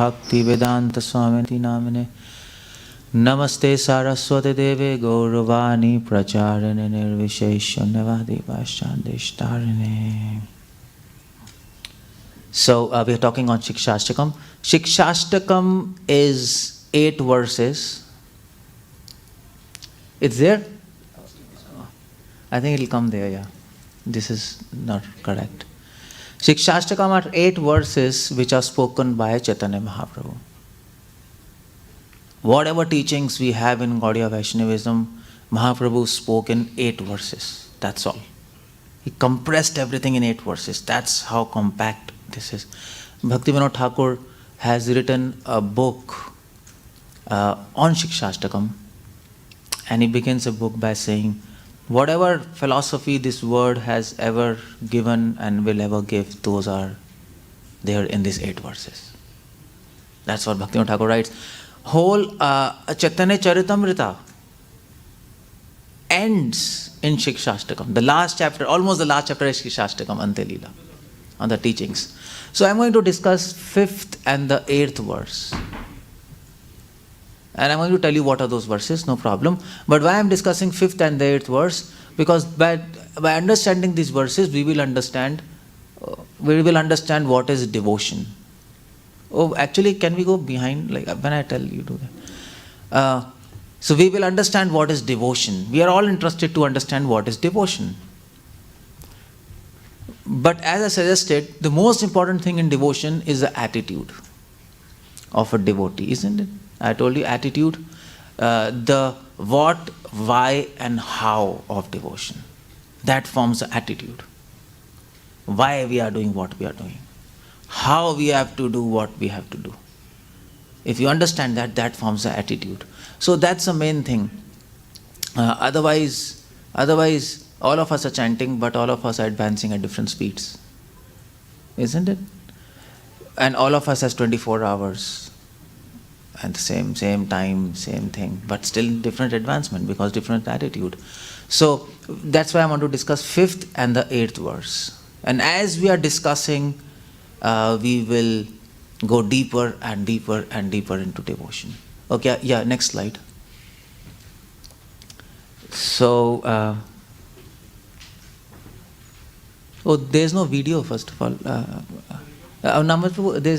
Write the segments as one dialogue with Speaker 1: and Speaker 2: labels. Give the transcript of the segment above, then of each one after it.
Speaker 1: Bhaktivedanta Swami Namine Namaste Saraswati Deve Gauravani Pracharine Nirvisheshyamnavadi. So we are talking on Sikshashtakam. Sikshashtakam is 8 verses. It's there? I think it will come there, yeah. This is not correct. Sikshashtakam are 8 verses which are spoken by Chaitanya Mahaprabhu. Whatever teachings we have in Gaudiya Vaishnavism, Mahaprabhu spoke in 8 verses. That's all. He compressed everything in 8 verses. That's how compact this is. Bhaktivinoda Thakur has written a book on Sikshashtakam, and he begins a book by saying, whatever philosophy this world has ever given and will ever give, those are there in these 8 verses. That's what Bhaktivinoda Thakur writes. Whole Chaitanya Charitamrita ends in Sikshashtakam. The last chapter, almost the last chapter is Sikshashtakam, Antelila, on the teachings. So I'm going to discuss 5th and the 8th verse. And I'm going to tell you what are those verses, no problem. But why I'm discussing 5th and the 8th verse? Because by understanding these verses, we will understand what is devotion. Oh, actually, can we go behind? Like when I tell you do that. So we will understand what is devotion. We are all interested to understand what is devotion. But as I suggested, the most important thing in devotion is the attitude of a devotee, isn't it? I told you attitude, the what, why and how of devotion. That forms the attitude. Why we are doing what we are doing. How we have to do what we have to do. If you understand that, that forms the attitude. So that's the main thing. Otherwise, all of us are chanting, but all of us are advancing at different speeds. Isn't it? And all of us has 24 hours. And same time, same thing, but still different advancement because different attitude. So that's why I want to discuss 5th and the 8th verse. And as we are discussing, we will go deeper and deeper and deeper into devotion. Okay, yeah, next slide. So, there's no video first of all.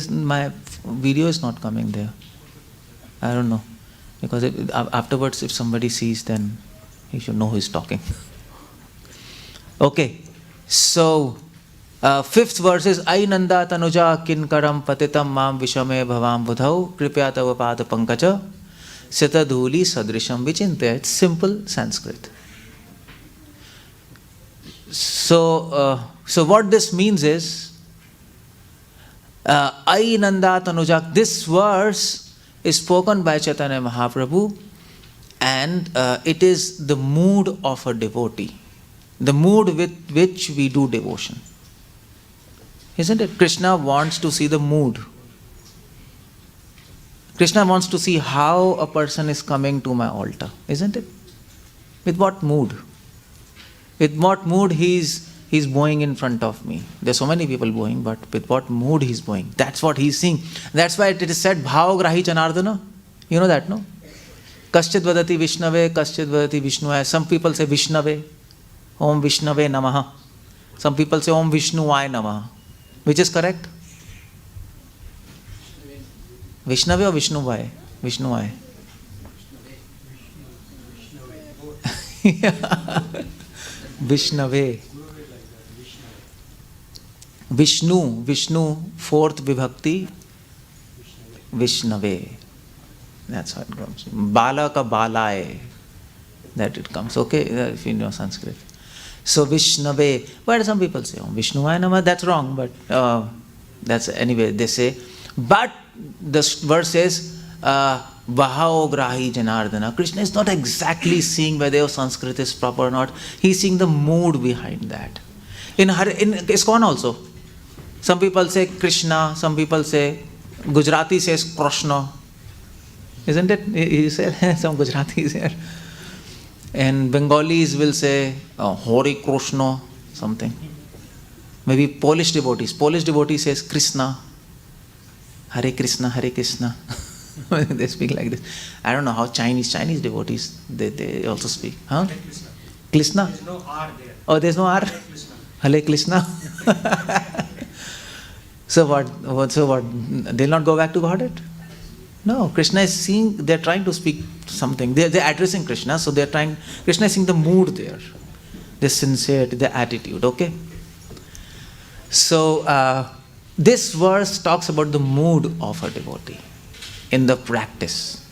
Speaker 1: My video is not coming there. I don't know, because afterwards if somebody sees, then he should know who is talking. Okay, so 5th verse is Ai Nanda Tanuja Kinkaram Patitam Mam Vishame Bhavam Budhau Kripya Pada Pankaja Sita Dhuli Sadrisham Vichinte. It's simple Sanskrit. So what this means is Ai Nanda Tanuja. This verse is spoken by Chaitanya Mahaprabhu, and it is the mood of a devotee, the mood with which we do devotion. Isn't it? Krishna wants to see the mood. Krishna wants to see how a person is coming to my altar, isn't it? With what mood? With what mood he's bowing in front of me. There's so many people bowing, but with what mood he's bowing. That's what he's seeing. That's why it is said, 𝗪grahi janardana. You know that, no? Kaschid vadati Vishnave, Kaschid vadati Vishnuvaya. Some people say Vishnave, Om Vishnave Namaha. Some people say Om Vishnuvaya Namaha. Which is correct? Vishnave or Vishnuvaya? Vishnuvaya. Vishnave. Vishnu, 4th Vibhakti, Vishnave. That's how it comes. Bala ka balaye. That it comes. Okay, if you know Sanskrit. So Vishnave. But some people say, Vishnuvaya Namah, that's wrong. But that's anyway, they say. But the verse says, 𝗪grahi janardana. Krishna is not exactly seeing whether Sanskrit is proper or not. He's seeing the mood behind that. In ISKCON also. Some people say Krishna, some people say, Gujarati says Krishna. Isn't it? You say some Gujaratis here. And Bengalis will say Hare Krishna, something. Maybe Polish devotee says Krishna. Hare Krishna, Hare Krishna. They speak like this. I don't know how Chinese devotees, they also speak. Huh? Krishna?
Speaker 2: There's no R there.
Speaker 1: Oh, there's no R? Hare Krishna. So what? They'll not go back to Godhead? No, Krishna is seeing, they're trying to speak something. They're addressing Krishna, so Krishna is seeing the mood there. The sincerity, the attitude, okay? So, this verse talks about the mood of a devotee in the practice.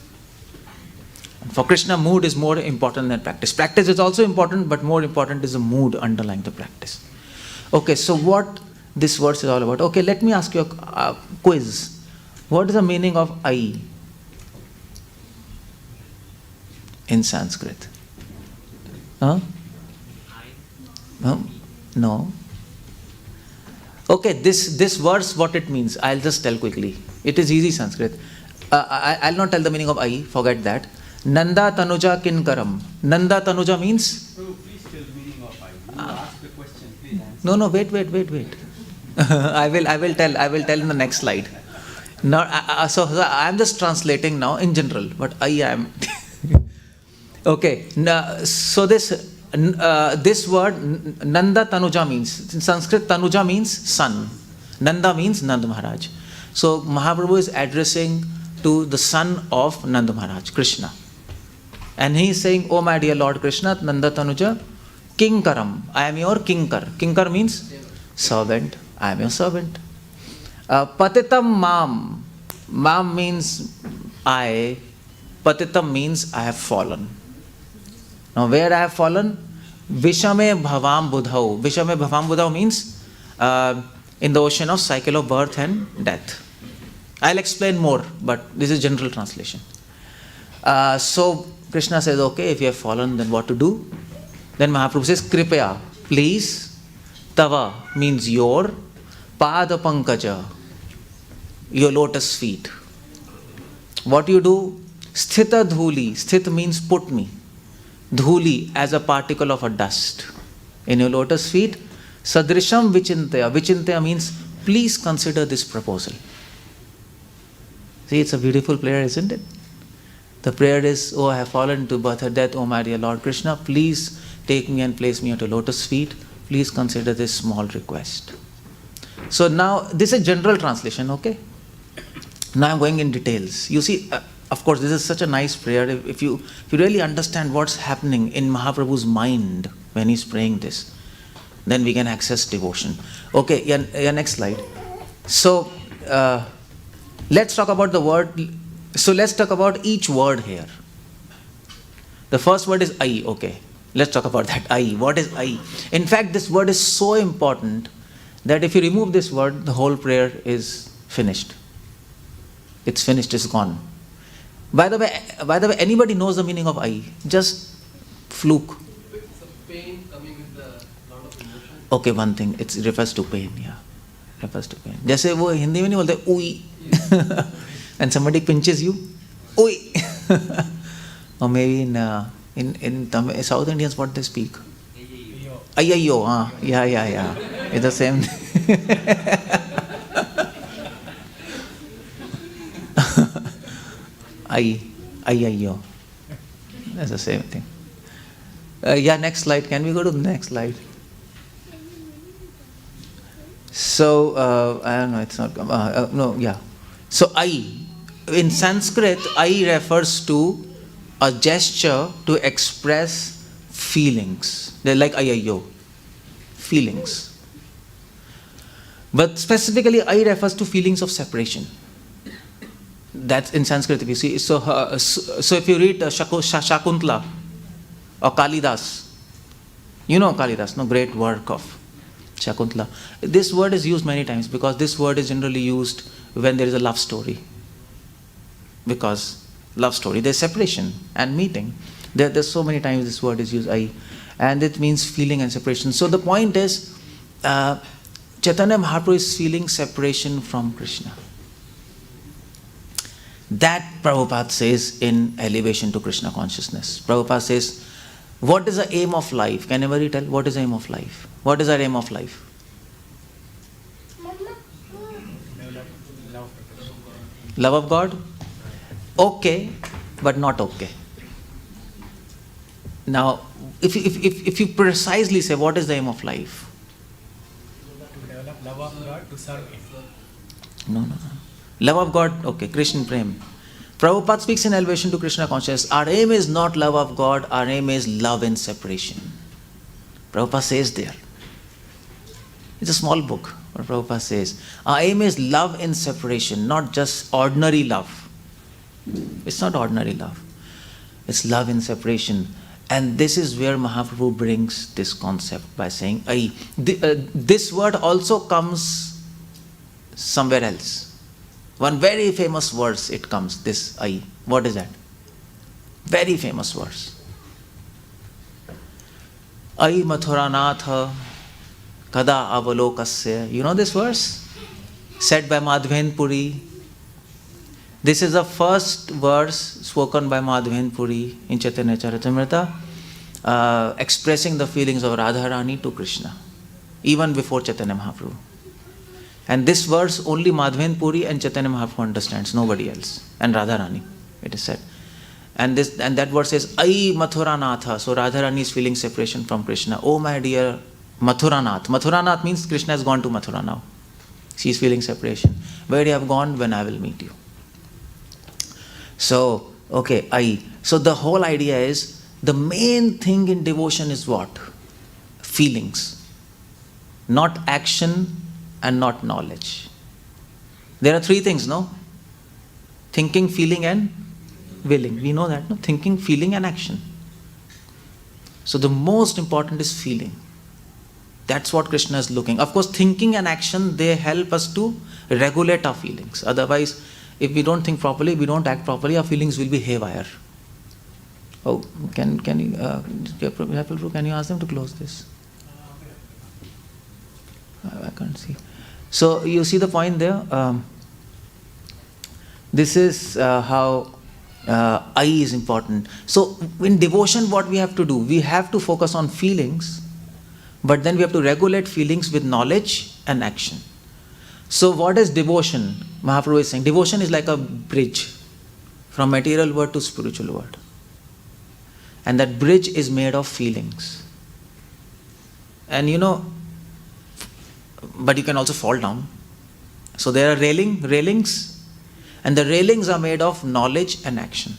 Speaker 1: For Krishna, mood is more important than practice. Practice is also important, but more important is the mood underlying the practice. Okay, so what this verse is all about? Okay, let me ask you a quiz. What is the meaning of I in Sanskrit? Huh? No. Okay, this verse, what it means, I'll just tell quickly. It is easy Sanskrit. I'll not tell the meaning of I, forget that. Nanda Tanuja Kinkaram. Nanda Tanuja means?
Speaker 3: So please tell the meaning of I. You ask the question, please answer.
Speaker 1: No, wait. I will tell in the next slide. Now, so I'm just translating now in general, but I am. Okay, so this word Nanda Tanuja means, in Sanskrit Tanuja means son, Nanda means Nanda Maharaj. So Mahaprabhu is addressing to the son of Nanda Maharaj, Krishna. And he is saying, oh my dear Lord Krishna, Nanda Tanuja, Kinkaram, I am your Kinkar. Kinkar means servant, I am your servant. Patitam mam. Mam means I. Patitam means I have fallen. Now where I have fallen? Vishame bhavam budhau. Vishame bhavam budhau means in the ocean of cycle of birth and death. I'll explain more, but this is general translation. So Krishna says, okay, if you have fallen, then what to do? Then Mahaprabhu says, Kripaya, please. Tava means your. Pada pankaja, your lotus feet. What you do? Sthita dhuli. Sthit means put me. Dhuli as a particle of a dust. In your lotus feet. Sadrisham vichintaya. Vichintaya means please consider this proposal. See, it's a beautiful prayer, isn't it? The prayer is, oh, I have fallen to birth and death, oh my dear Lord Krishna, please take me and place me at your lotus feet. Please consider this small request. So now, this is general translation, okay? Now I'm going in details. You see, of course, this is such a nice prayer. If you really understand what's happening in Mahaprabhu's mind when he's praying this, then we can access devotion. Okay, yeah, next slide. So, let's talk about the word. So let's talk about each word here. The first word is I, okay. Let's talk about that, I. What is I? In fact, this word is so important that if you remove this word, the whole prayer is finished. It's finished, it's gone. By the way, anybody knows the meaning of I? Just fluke.
Speaker 4: It's a pain coming with a lot of emotion.
Speaker 1: Okay, one thing, it refers to pain, yeah. Refers to pain. जैसे वो हिंदी में नहीं बोलते उई. When somebody pinches you, uy. Or maybe in South Indians, what they speak? Ayayyo. Yeah. It's the same thing. Ayayyo. That's the same thing. Yeah, next slide. Can we go to the next slide? So, I don't know, it's not. No, yeah. So, I. In Sanskrit, I refers to a gesture to express feelings. They're like ayayyo. Feelings. But specifically, I refers to feelings of separation. That's in Sanskrit, if you see. So if you read Shakuntala or Kalidas, you know Kalidas, no, great work of Shakuntala. This word is used many times because this word is generally used when there is a love story. Because love story, there's separation and meeting. There's so many times this word is used, I, and it means feeling and separation. So the point is, Chaitanya Mahaprabhu is feeling separation from Krishna. That Prabhupada says in Elevation to Krishna Consciousness. Prabhupada says, what is the aim of life? Can anybody tell what is the aim of life? What is our aim of life? Love of God? Okay, but not okay. Now, if you precisely say, what is the aim of life?
Speaker 2: To develop love of God, to serve Him.
Speaker 1: No. Love of God, okay, Krishna Prem. Prabhupada speaks in Elevation to Krishna Consciousness. Our aim is not love of God, our aim is love in separation. Prabhupada says there. It's a small book, what Prabhupada says. Our aim is love in separation, not just ordinary love. It's not ordinary love. It's love in separation. And this is where Mahaprabhu brings this concept by saying, this word also comes somewhere else. One very famous verse it comes, this I. What is that? Very famous verse. 𝗪𝗪𝗪𝗪 𝗪𝗪𝗪𝗪𝗪. You know this verse? Said by Madhven Puri. This is the first verse spoken by Madhven Puri in Chaitanya Charitamrita, expressing the feelings of Radharani to Krishna, even before Chaitanya Mahaprabhu. And this verse only Madhven Puri and Chaitanya Mahaprabhu understands, nobody else. And Radharani, it is said. And that verse says, 𝗪𝗪𝗪𝗪𝗪𝗪. So Radharani is feeling separation from Krishna. Oh my dear Mathuranath. Mathuranath means Krishna has gone to Mathura now. She is feeling separation. Where you have gone? When I will meet you. So, okay, I. So the whole idea is, the main thing in devotion is what? Feelings. Not action and not knowledge. There are three things, no? Thinking, feeling and willing. We know that, no? Thinking, feeling and action. So the most important is feeling. That's what Krishna is looking. Of course, thinking and action, they help us to regulate our feelings. Otherwise, if we don't think properly, we don't act properly, our feelings will be haywire. Oh, can you ask them to close this? I can't see. So you see the point there. This is how I is important. So in devotion, what we have to do? We have to focus on feelings, but then we have to regulate feelings with knowledge and action. So what is devotion? Mahaprabhu is saying, devotion is like a bridge from material world to spiritual world. And that bridge is made of feelings. And but you can also fall down. So there are railings, and the railings are made of knowledge and action.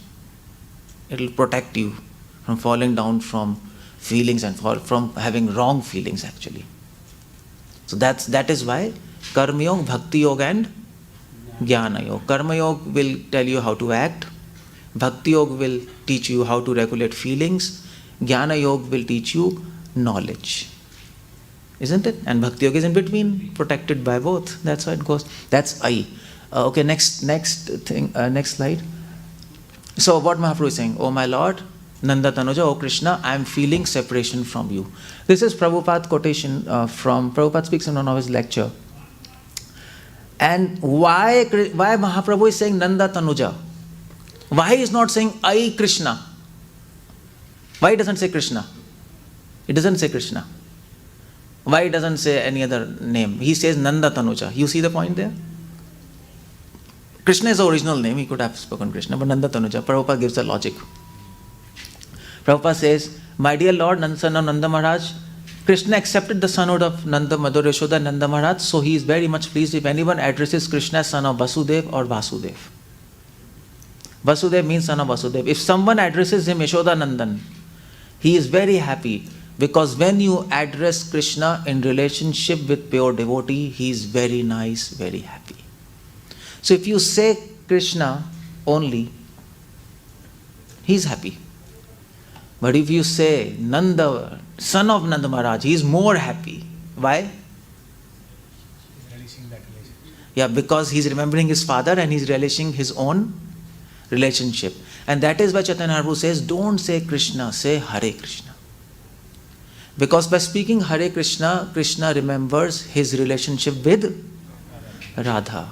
Speaker 1: It will protect you from falling down from feelings and from having wrong feelings actually. So that is why Karma Yoga, Bhakti Yoga and Jnana Yoga. Karma Yoga will tell you how to act. Bhakti Yoga will teach you how to regulate feelings. Jnana Yoga will teach you knowledge. Isn't it? And Bhakti Yoga is in between, protected by both. That's how it goes. That's I. Okay, next slide. So what Mahaprabhu is saying, oh my Lord, Nanda Tanuja, oh Krishna, I am feeling separation from you. This is Prabhupada quotation from Prabhupada speaks in one of his lecture. And why Mahaprabhu is saying Nanda Tanuja? Why he is not saying I Krishna? Why he doesn't say Krishna? It doesn't say Krishna. Why he doesn't say any other name? He says Nanda Tanuja. You see the point there? Krishna is the original name. He could have spoken Krishna, but Nanda Tanuja. Prabhupada gives the logic. Prabhupada says, my dear Lord, son of Nanda Maharaj, Krishna accepted the sonhood of Nanda Madhur Yashoda Nanda Maharaj, so he is very much pleased if anyone addresses Krishna as son of Vasudev or Vasudev. Vasudev means son of Vasudev. If someone addresses him Yashoda Nandan, he is very happy, because when you address Krishna in relationship with pure devotee, he is very nice, very happy. So if you say Krishna only, he is happy. But if you say Nanda, son of Nanda Maharaj, he is more happy. Why?
Speaker 2: Relishing that relationship.
Speaker 1: Yeah, because he is remembering his father and he is relishing his own relationship. And that is why Chaitanya Mahaprabhu says, don't say Krishna, say Hare Krishna. Because by speaking Hare Krishna, Krishna remembers his relationship with Radha.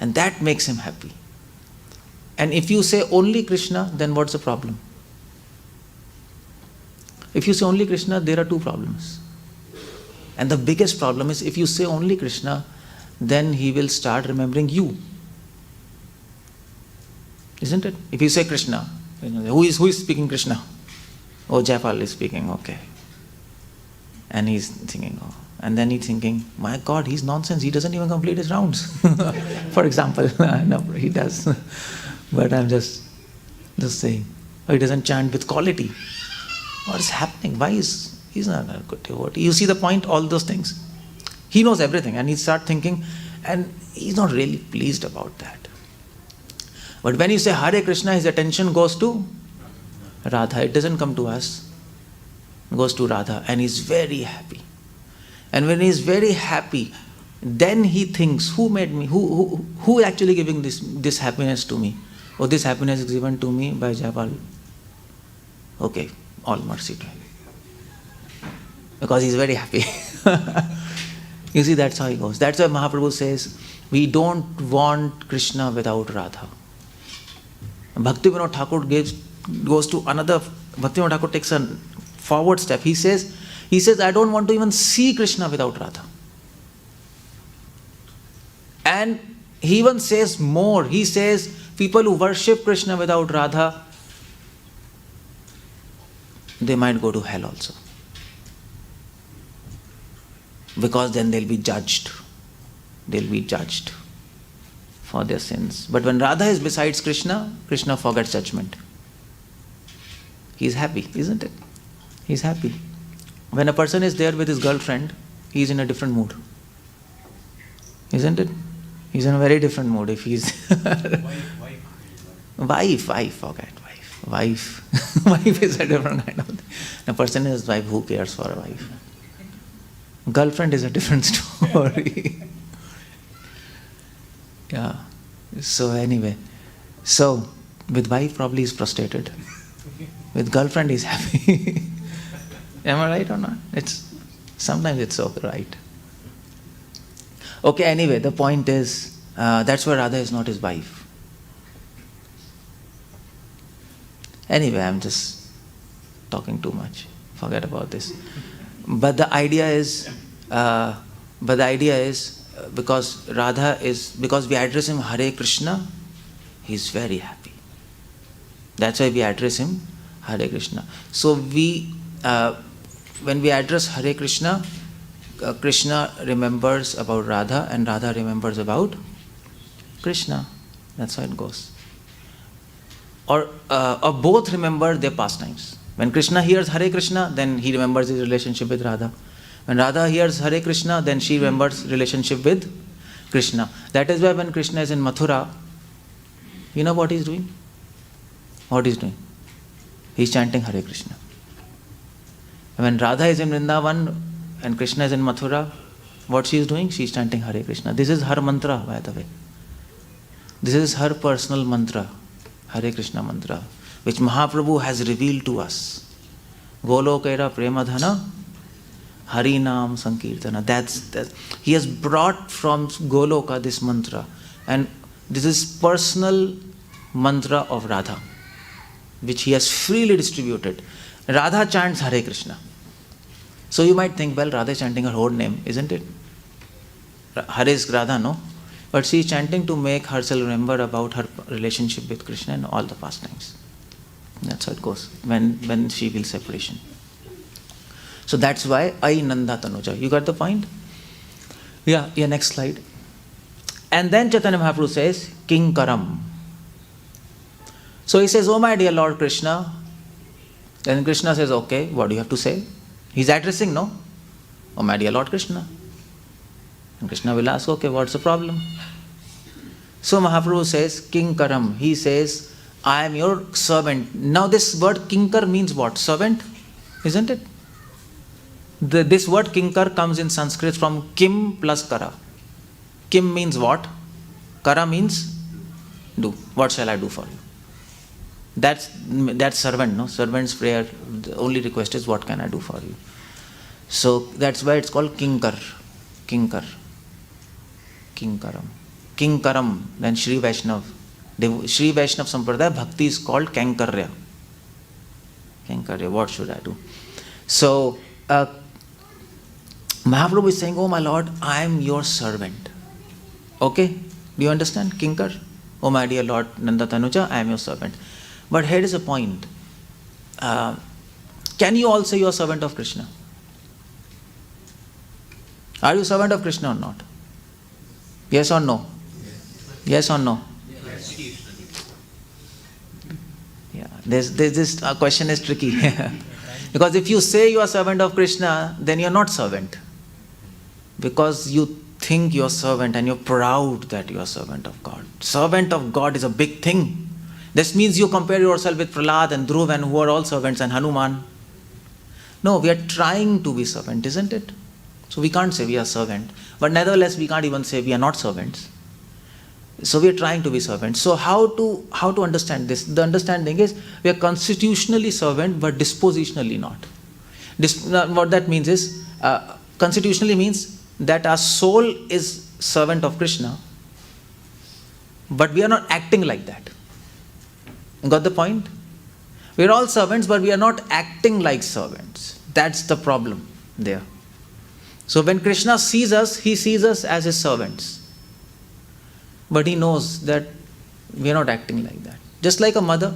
Speaker 1: And that makes him happy. And if you say only Krishna, then what's the problem? If you say only Krishna, there are two problems. And the biggest problem is, if you say only Krishna, then he will start remembering you. Isn't it? If you say Krishna, who is speaking Krishna? Oh, 𝗪𝗲𝗪 is speaking, okay. And he's thinking, oh. And then he's thinking, my God, he's nonsense. He doesn't even complete his rounds. For example, no, he does. But I'm just saying, oh, he doesn't chant with quality. What is happening? Why is he's not a good devotee? You see the point? All those things. He knows everything, and he starts thinking, and he's not really pleased about that. But when you say Hare Krishna, his attention goes to Radha. It doesn't come to us. It goes to Radha, and he's very happy. And when he's very happy, then he thinks, who made me? Who actually giving this happiness to me? Oh, this happiness is given to me by 𝗪𝗲𝗪. Okay, all mercy to him. Because he's very happy. You see, that's how he goes. That's why Mahaprabhu says, we don't want Krishna without Radha. Bhaktivedanta Thakur goes to another, Bhaktivedanta Thakur takes a forward step. He says, I don't want to even see Krishna without Radha. And he even says more. He says, people who worship Krishna without Radha, they might go to hell also. Because then they'll be judged. They'll be judged for their sins. But when Radha is besides Krishna, Krishna forgets judgment. He's happy, isn't it? He's happy. When a person is there with his girlfriend, he's in a different mood. Isn't it? He's in a very different mood if he's... Wife. Wife is a different kind of thing. A person is wife, who cares for a wife? Girlfriend is a different story. Yeah. So anyway. So, with wife probably he's frustrated. With girlfriend he's happy. Am I right or not? Sometimes it's so right. Okay, anyway, the point is, that's why Radha is not his wife. Anyway, I'm just talking too much. Forget about this. But the idea is, because we address him Hare Krishna, he's very happy. That's why we address him Hare Krishna. So when we address Hare Krishna, Krishna remembers about Radha and Radha remembers about Krishna. That's how it goes. Or both remember their pastimes. When Krishna hears Hare Krishna, then he remembers his relationship with Radha. When Radha hears Hare Krishna, then she remembers relationship with Krishna. That is why when Krishna is in Mathura, you know what he's doing? What he's doing? He's chanting Hare Krishna. And when Radha is in Vrindavan and Krishna is in Mathura, what she is doing? She is chanting Hare Krishna. This is her mantra, by the way. This is her personal mantra, Hare Krishna mantra, which Mahaprabhu has revealed to us. 𝗪𝗲𝗪𝗲 𝗪emadhana Harinam Sankirtana. That's he has brought from Goloka this mantra. And this is personal mantra of Radha, which he has freely distributed. Radha chants Hare Krishna. So you might think, well, Radha is chanting her whole name, isn't it? Hare is Radha, no? But she is chanting to make herself remember about her relationship with Krishna and all the pastimes. That's how it goes when she feels separation. So that's why I Nanda Tanuja. You got the point? Yeah, next slide. And then Chaitanya Mahaprabhu says, Kinkaram. So he says, oh my dear Lord Krishna. Then Krishna says, okay, what do you have to say? He's addressing, no? Oh my dear Lord Krishna. And Krishna will ask, okay, what's the problem? So Mahaprabhu says, Kinkaram. He says, I am your servant. Now this word Kinkar means what? Servant? Isn't it? This word Kinkar comes in Sanskrit from Kim plus Kara. Kim means what? Kara means do. What shall I do for you? That's servant, no? Servant's prayer, the only request is what can I do for you? So that's why it's called Kinkar. Kinkar. Kinkaram. Kinkaram. Then Shri Vaishnav. Shri Vaishnav Sampradaya Bhakti is called Kankarya. Kankarya. What should I do? So Mahaprabhu is saying, oh my Lord, I am your servant. Okay? Do you understand? Kinkar? Oh my dear Lord Nanda Tanuja, I am your servant. But here is a point. Can you all say you are servant of Krishna? Are you servant of Krishna or not? Yes or no? Yes or no? Yeah, this question is tricky. Because if you say you are servant of Krishna, then you are not servant. Because you think you are servant and you are proud that you are servant of God. Servant of God is a big thing. This means you compare yourself with Prahlad and Dhruv and who are all servants and Hanuman. No, we are trying to be servant, isn't it? So we can't say we are servant. But nevertheless, we can't even say we are not servants. So we are trying to be servants. So how to understand this? The understanding is we are constitutionally servant but dispositionally not. What that means is, constitutionally means that our soul is servant of Krishna, but we are not acting like that. Got the point? We are all servants, but we are not acting like servants. That's the problem there. So when Krishna sees us, he sees us as his servants. But he knows that we are not acting like that. Just like a mother.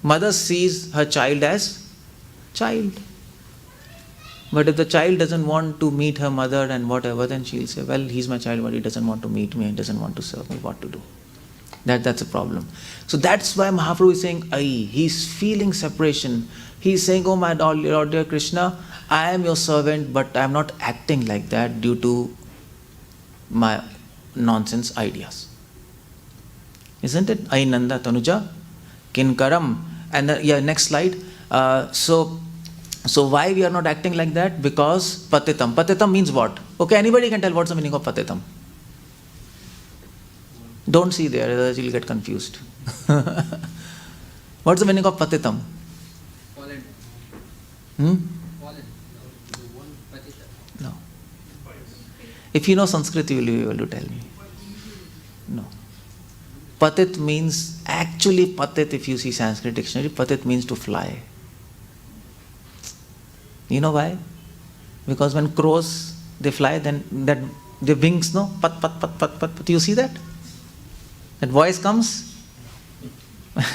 Speaker 1: Mother sees her child as child. But if the child doesn't want to meet her mother and whatever, then she'll say, well, he's my child, but he doesn't want to meet me, he doesn't want to serve me, what to do? That's a problem. So that's why Mahaprabhu is saying, he's feeling separation. He's saying, oh my Lord, dear Krishna, I am your servant, but I am not acting like that due to my nonsense ideas. Isn't it? Ai Nanda Tanuja Kinkaram. And next slide. So why we are not acting like that? Because patitam. Patitam means what? Okay, anybody can tell what's the meaning of patitam. Don't see there, otherwise you'll get confused. What's the meaning of patitam?
Speaker 4: Fallen. Fallen.
Speaker 1: No. If you know Sanskrit, you will be able to tell me. No. Patit means, actually patit, if you see Sanskrit dictionary, patit means to fly. You know why? Because when crows, they fly, then that their wings, no? Pat, pat, pat, pat, pat, pat. You see that? That voice comes.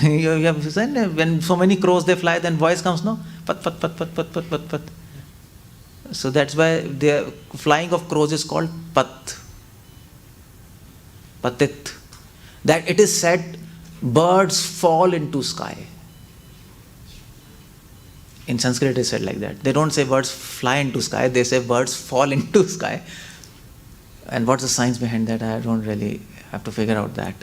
Speaker 1: You have seen when so many crows they fly, then voice comes, no? Pat, pat, pat, pat, pat, pat, pat, pat. So that's why the flying of crows is called pat. Patit. That it is said, birds fall into sky. In Sanskrit it is said like that. They don't say birds fly into sky, they say birds fall into sky. And what's the science behind that? I don't really have to figure out that.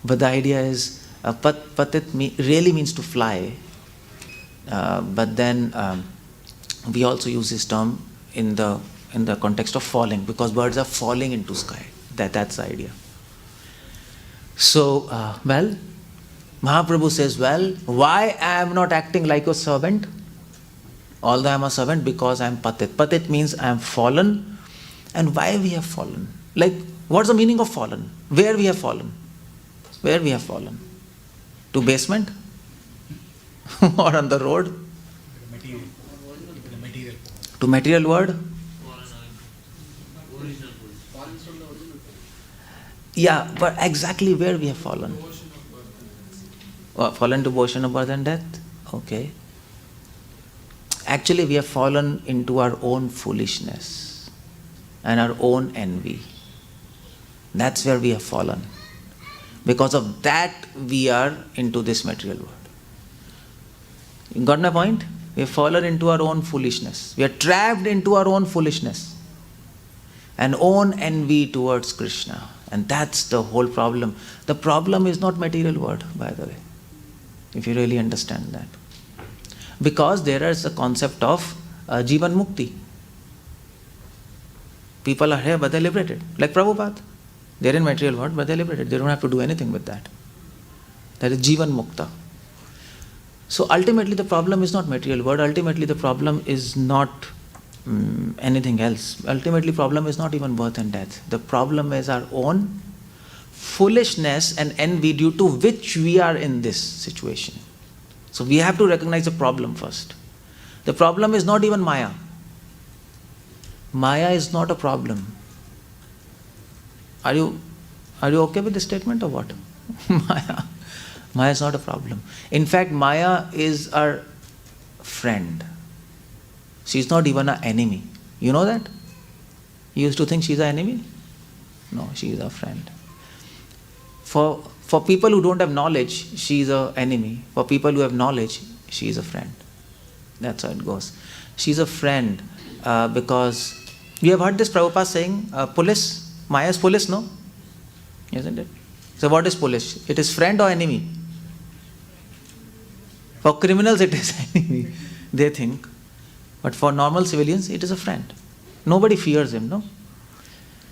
Speaker 1: But the idea is, patit really means to fly. But then we also use this term in the context of falling, because birds are falling into sky. That's the idea. So, Mahaprabhu says, why I am not acting like a servant? Although I am a servant, because I am patit. Patit means I am fallen. And why we have fallen? Like, what's the meaning of fallen? Where we have fallen? Where we have fallen? To basement? Or on the road? To material world? Yeah, but exactly where we have fallen? Fallen to ocean of birth and death? Okay. Actually, we have fallen into our own foolishness and our own envy. That's where we have fallen. Because of that, we are into this material world. You got my point? We have fallen into our own foolishness. We are trapped into our own foolishness and own envy towards Krishna. And that's the whole problem. The problem is not material world, by the way, if you really understand that. Because there is a concept of Jivan Mukti. People are here, but they're liberated. Like Prabhupada. They're in material world, but they're liberated. They don't have to do anything with that. That is Jivan Mukta. So ultimately the problem is not material world. Ultimately the problem is not anything else. Ultimately problem is not even birth and death. The problem is our own foolishness and envy due to which we are in this situation. So we have to recognize the problem first. The problem is not even Maya. Maya is not a problem. Are you Are you okay with this statement or what? Maya. Maya is not a problem. In fact, Maya is our friend. She's not even an enemy. You know that? You used to think she's an enemy? No, she is a friend. For people who don't have knowledge, she is an enemy. For people who have knowledge, she is a friend. That's how it goes. She's a friend because you have heard this Prabhupada saying, police, Maya is police, no? Isn't it? So what is police? It is friend or enemy? For criminals it is enemy, they think. But for normal civilians, it is a friend. Nobody fears him, no?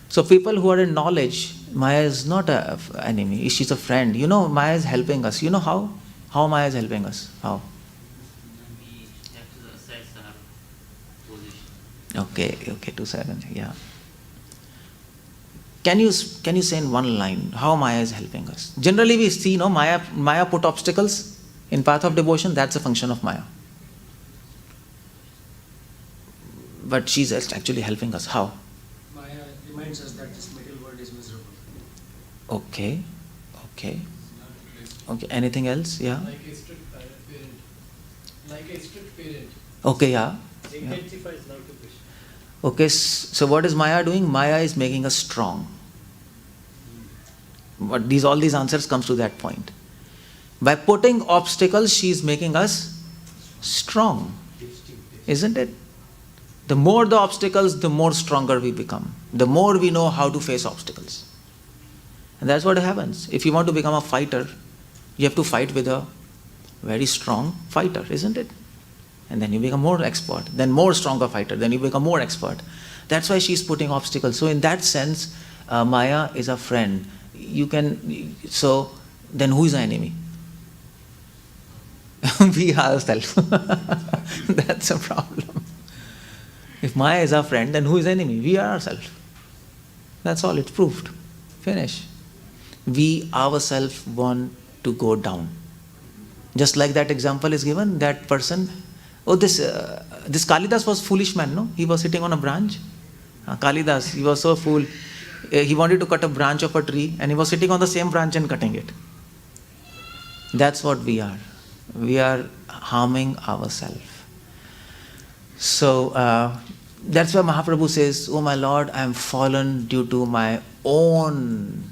Speaker 1: So people who are in knowledge, Maya is not an enemy, she's a friend. You know, Maya is helping us. You know how? How Maya is helping us? How?
Speaker 5: We have to assess our position.
Speaker 1: Okay, 2 seconds, yeah. Can you say in one line how Maya is helping us? Generally we see, no, Maya put obstacles in path of devotion, that's a function of Maya. But she's actually helping us. How?
Speaker 4: Maya reminds us that this material world is miserable.
Speaker 1: Okay. Anything else? Yeah.
Speaker 4: Like a strict parent. Like a strict parent.
Speaker 1: Okay, yeah.
Speaker 4: Intensifies love to Krishna.
Speaker 1: Okay, so what is Maya doing? Maya is making us strong. But all these answers comes to that point. By putting obstacles, she is making us strong. Isn't it? The more the obstacles, the more stronger we become. The more we know how to face obstacles. And that's what happens. If you want to become a fighter, you have to fight with a very strong fighter, isn't it? And then you become more expert, then more stronger fighter, then you become more expert. That's why she's putting obstacles. So in that sense, Maya is a friend. So then who is the enemy? We ourselves. That's a problem. If Maya is our friend, then who is the enemy? We are ourselves. That's all, it's proved. Finish. We ourselves want to go down. Just like that example is given, that person, this Kalidas was foolish man, no? He was sitting on a branch. Kalidas, he was so fool. He wanted to cut a branch of a tree and he was sitting on the same branch and cutting it. That's what we are. We are harming ourselves. So that's why Mahaprabhu says, "Oh my Lord, I am fallen due to my own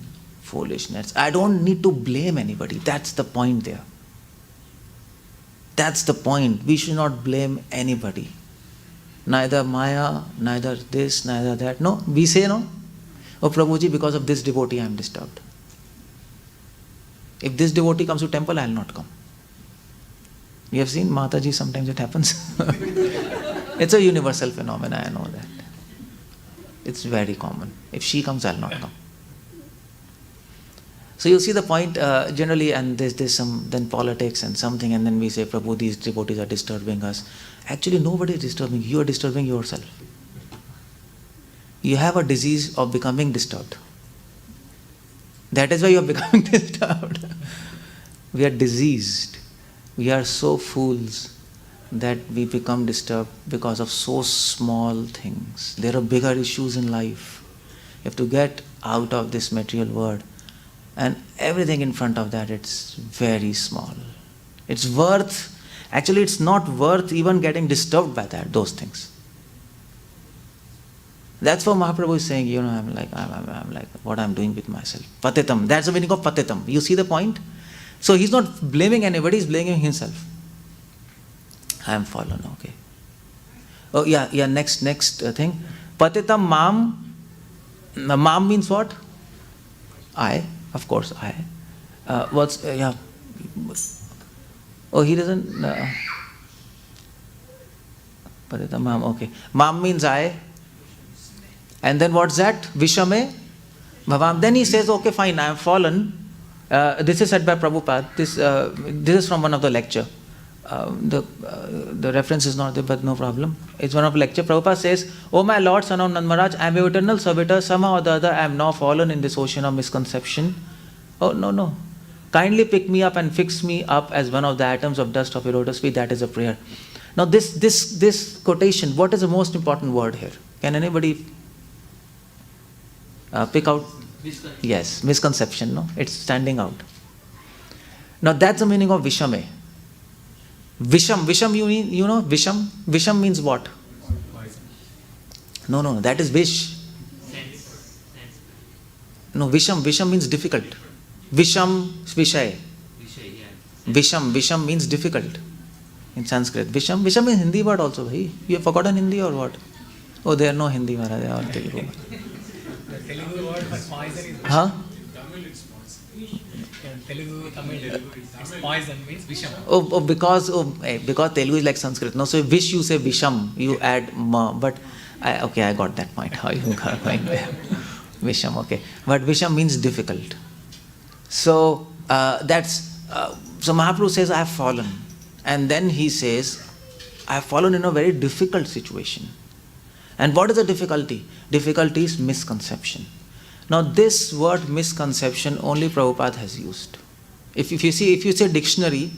Speaker 1: foolishness." I don't need to blame anybody. That's the point there. That's the point. We should not blame anybody. Neither Maya, neither this, neither that. No, we say no. Oh Prabhuji, because of this devotee I am disturbed. If this devotee comes to temple, I will not come. You have seen Mataji, sometimes it happens. It's a universal phenomenon, I know that. It's very common. If she comes, I will not come. So you see the point generally, and there's some then politics and something, and then we say, Prabhu, these devotees are disturbing us. Actually, nobody is disturbing you. You are disturbing yourself. You have a disease of becoming disturbed. That is why you are becoming disturbed. We are diseased. We are so fools that we become disturbed because of so small things. There are bigger issues in life. You have to get out of this material world. And everything in front of that, it's very small. It's not worth even getting disturbed by those things. That's what Mahaprabhu is saying, I'm like what I'm doing with myself. Patitam. That's the meaning of patitam. You see the point? So he's not blaming anybody, he's blaming himself. I am fallen, okay. Oh yeah, next thing. Patitam mam. Mam means what? I, of course, I. Oh, he doesn't. Patitam mam, okay. Mam means I. And then what's that? Vishame bhavam. Then he says, okay, fine, I am fallen. This is said by Prabhupada. This is from one of the lecture. The reference is not there, but no problem. It's one of the lecture. Prabhupada says, "Oh my Lord, son of Nand Maharaj, I am your eternal servitor. Somehow or the other, I am now fallen in this ocean of misconception. Oh no. Kindly pick me up and fix me up as one of the atoms of dust of your lotus feet." That is a prayer. Now this quotation, what is the most important word here? Can anybody pick out?
Speaker 5: Misconception.
Speaker 1: Yes, misconception, no? It's standing out. Now that's the meaning of Vishame. Visham, you know, Visham? Visham means what? No, that is wish.
Speaker 5: Sense.
Speaker 1: No, Visham means difficult. Visham, Vishay.
Speaker 5: Vishay, yeah.
Speaker 1: Visham means difficult in Sanskrit. Visham is Hindi word also, bhai. You have forgotten Hindi or what? Oh, there are no Hindi, Maharaj, they are all Telugu.
Speaker 2: The Telugu word for poison is
Speaker 1: Huh?
Speaker 2: Telugu, Tamil. It's poison means Visham.
Speaker 1: Because Telugu is like Sanskrit. No, so wish you say Visham, you add ma. But I got that point. How you got going there? Visham, okay. But Visham means difficult. So so Mahaprabhu says, I have fallen. And then he says, I have fallen in a very difficult situation. And what is the difficulty? Difficulty is misconception. Now this word misconception only Prabhupada has used. If you say dictionary,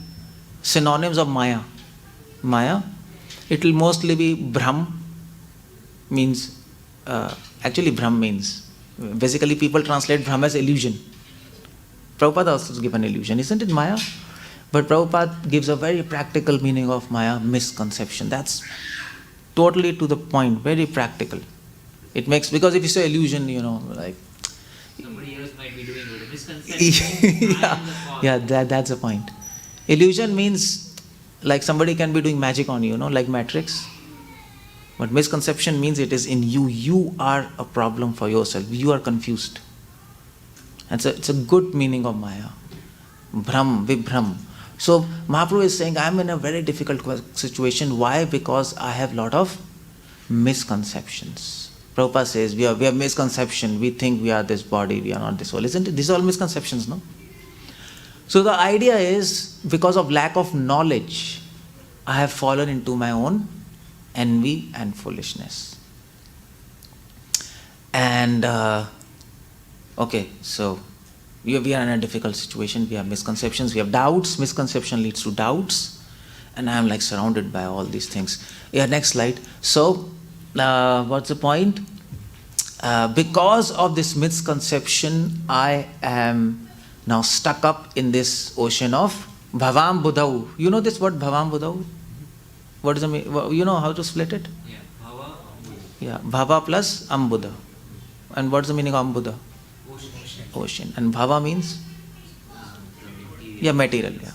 Speaker 1: synonyms of Maya, it will mostly be Brahm, means, actually Brahm means, basically people translate Brahm as illusion. Prabhupada also has given illusion, isn't it Maya? But Prabhupada gives a very practical meaning of Maya, misconception. That's totally to the point, very practical. It makes, because if you say illusion, like...
Speaker 5: Somebody else might be doing it. A misconception.
Speaker 1: That's the point. Illusion means like somebody can be doing magic on you, like Matrix. But misconception means it is in you. You are a problem for yourself. You are confused. And so it's a good meaning of Maya. Bhram, Vibhram. So Mahaprabhu is saying, I am in a very difficult situation. Why? Because I have a lot of misconceptions. Prabhupada says, we have misconception. We think we are this body, we are not this soul. Isn't it? These are all misconceptions, no? So the idea is, because of lack of knowledge, I have fallen into my own envy and foolishness. And, so we are in a difficult situation. We have misconceptions, we have doubts. Misconception leads to doubts. And I am like surrounded by all these things. Yeah, next slide. So, what's the point? Because of this misconception, I am now stuck up in this ocean of bhavam buddhau. You know this word bhavam buddhau? What does it mean? You know how to split it?
Speaker 5: Yeah, bhava.
Speaker 1: Yeah, bhava plus ambuddha. And what's the meaning of ambuddha? Ocean. And bhava means? Yeah, material. Yeah.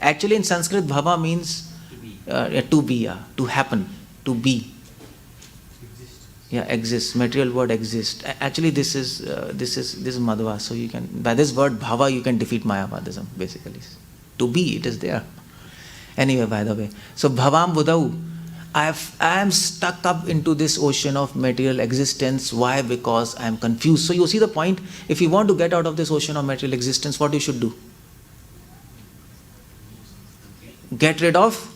Speaker 1: Actually, in Sanskrit, bhava means to be, to happen, to be. Yeah, exist. Material word exist. Actually, this is Madhva. So you can, by this word bhava, you can defeat Mayavadism, basically. To be, it is there. Anyway, by the way. So bhavam buddhau. I am stuck up into this ocean of material existence. Why? Because I am confused. So you see the point? If you want to get out of this ocean of material existence, what you should do? Get rid of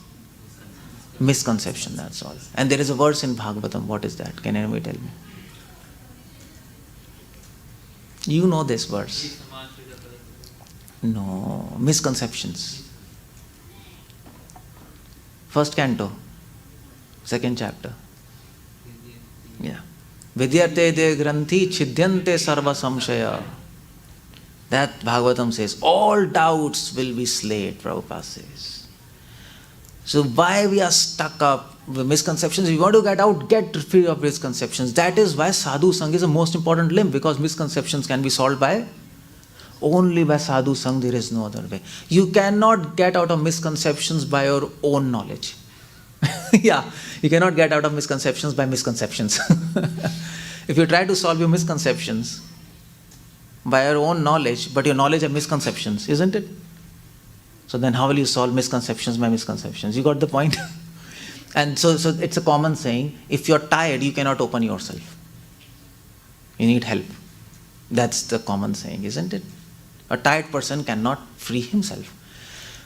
Speaker 1: misconception, that's all. And there is a verse in Bhagavatam. What is that? Can anybody tell me? You know this verse. No, misconceptions. First canto, second chapter. Yeah. Vidyate de granthi chidhyante sarva samshaya. That Bhagavatam says, all doubts will be slayed, Prabhupada says. So why we are stuck up with misconceptions? If you want to get out, get free of misconceptions. That is why sadhu sang is the most important limb, because misconceptions can be solved only by sadhu sang. There is no other way. You cannot get out of misconceptions by your own knowledge. Yeah, you cannot get out of misconceptions by misconceptions. If you try to solve your misconceptions by your own knowledge, but your knowledge of misconceptions, isn't it? So then how will you solve misconceptions by misconceptions? You got the point? And so it's a common saying, if you're tired, you cannot open yourself. You need help. That's the common saying, isn't it? A tired person cannot free himself.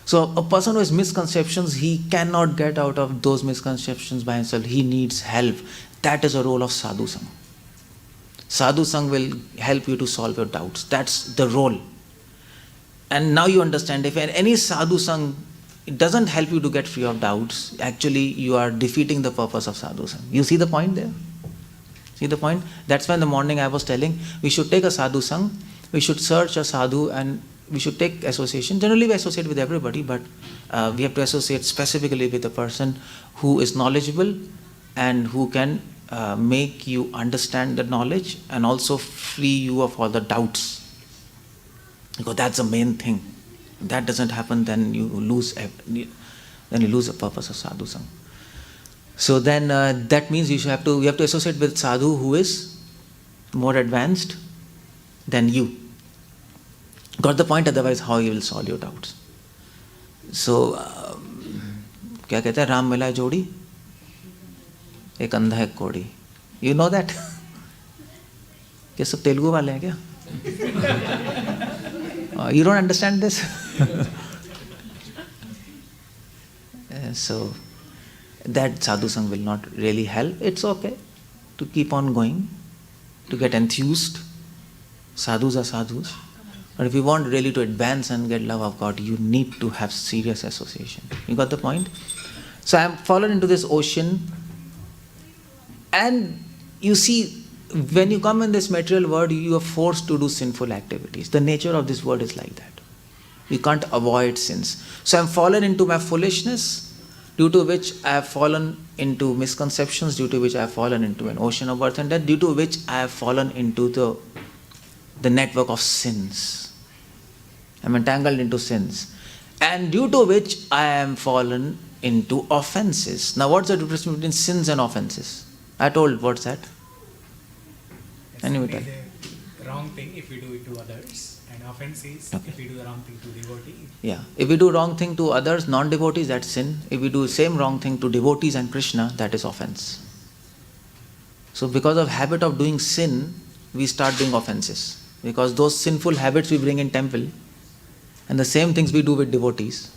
Speaker 1: So a person who has misconceptions, he cannot get out of those misconceptions by himself. He needs help. That is a role of sadhu sang. Sadhu sang will help you to solve your doubts. That's the role. And now you understand, if any sadhu sang, it doesn't help you to get free of doubts, actually you are defeating the purpose of sadhu sang. You see the point there? See the point? That's why in the morning I was telling, we should take a sadhu sang, we should search a sadhu, and we should take association. Generally we associate with everybody, but we have to associate specifically with a person who is knowledgeable and who can make you understand the knowledge and also free you of all the doubts. Because that's the main thing. If that doesn't happen, then you lose the purpose of sadhu sang. So then that means you have to associate with sadhu who is more advanced than you. Got the point? Otherwise, how you will solve your doubts? So, क्या कहते हैं? राम मिलाए जोड़ी, एक अंधा एक कोड़ी. You know that? क्या सब तेलुगु वाले हैं क्या? You don't understand this? So that sadhu sang will not really help. It's okay to keep on going, to get enthused. Sadhus are sadhus. But if you want really to advance and get love of God, you need to have serious association. You got the point? So I am fallen into this ocean, and you see, when you come in this material world, you are forced to do sinful activities. The nature of this world is like that. You can't avoid sins. So I am fallen into my foolishness, due to which I have fallen into misconceptions, due to which I have fallen into an ocean of birth and death, due to which I have fallen into the network of sins. I am entangled into sins. And due to which I am fallen into offenses. Now what's the difference between sins and offenses? I told, what's that? Anyway,
Speaker 2: the wrong thing if we do it to others, and offense is if we do the wrong thing to devotees.
Speaker 1: Yeah. If we do wrong thing to others, non-devotees, that's sin. If we do same wrong thing to devotees and Krishna, that is offense. So because of habit of doing sin, we start doing offenses. Because those sinful habits we bring in temple, and the same things we do with devotees,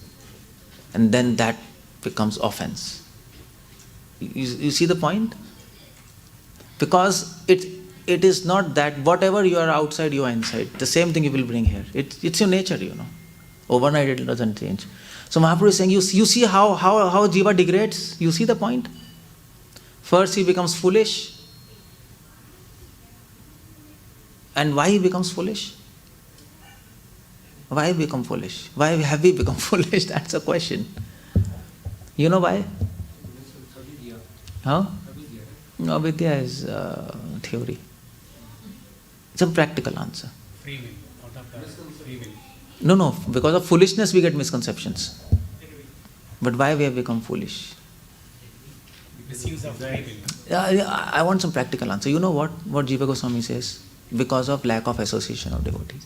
Speaker 1: and then that becomes offense. You see the point? Because it is not that whatever you are outside, you are inside. The same thing you will bring here. It's your nature, Overnight it doesn't change. So Mahaprabhu is saying, you see how jiva degrades? You see the point? First he becomes foolish. And why he becomes foolish? Why become foolish? Why have we become foolish? That's a question. You know why? Huh? No, Vidya is theory. It's a practical answer.
Speaker 2: Free will. Out of the free will.
Speaker 1: No. Because of foolishness we get misconceptions. But why we have become foolish?
Speaker 2: Misuse of free will.
Speaker 1: I want some practical answer. You know what Jiva Goswami says? Because of lack of association of devotees.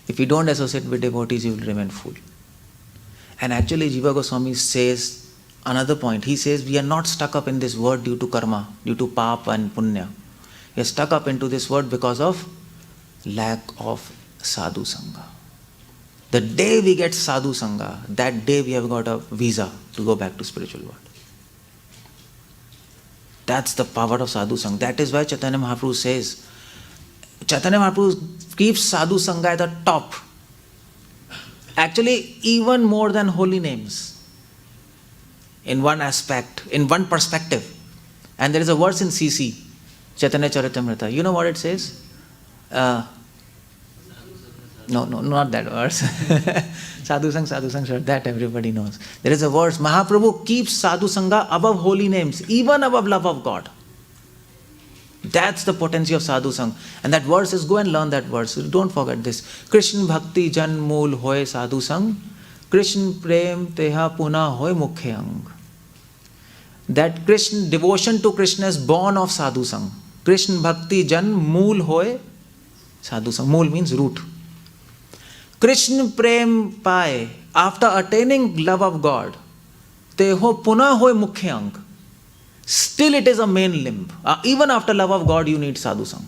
Speaker 1: If you don't associate with devotees, you will remain fool. And actually Jiva Goswami says another point. He says we are not stuck up in this world due to karma, due to papa and punya. We are stuck up into this world because of lack of sadhu sangha. The day we get sadhu sangha, that day we have got a visa to go back to spiritual world. That's the power of sadhu sangha. That is why Chaitanya Mahaprabhu says, Chaitanya Mahaprabhu keeps sadhu sangha at the top. Actually, even more than holy names. In one aspect, in one perspective. And there is a verse in 𝗙𝗶, Chaitanya Charitamrita. You know what it says? No, not that verse. Sadhu Sang, sure, that everybody knows. There is a verse, Mahaprabhu keeps sadhu sangha above holy names, even above love of God. That's the potency of sadhu sang. And that verse is, go and learn that verse. Don't forget this. Krishna bhakti jan mool hoy sadhu sang, Krishna prem teha puna hoy mukhya ang. That Krishna, devotion to Krishna is born of sadhu sang. Krishna bhakti jan mool hoy sadhu sang. Mool means root. Krishna prem paye, after attaining love of God, teho puna hoy mukhya ang. Still it is a main limb. Even after love of God, you need sadhu sang.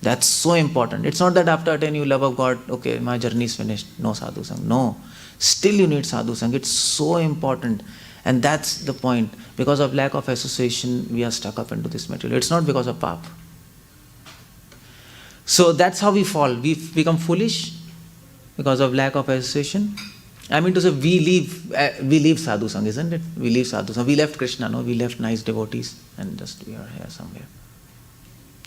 Speaker 1: That's so important. It's not that after attaining love of God, okay, my journey is finished, no sadhu sang. No. Still you need sadhu sang. It's so important. And that's the point. Because of lack of association, we are stuck up into this material. It's not because of pap. So that's how we fall. We become foolish because of lack of association. I mean to say, we leave sadhu sang, isn't it? We leave sadhu sang. We left Krishna, no? We left nice devotees and just we are here somewhere.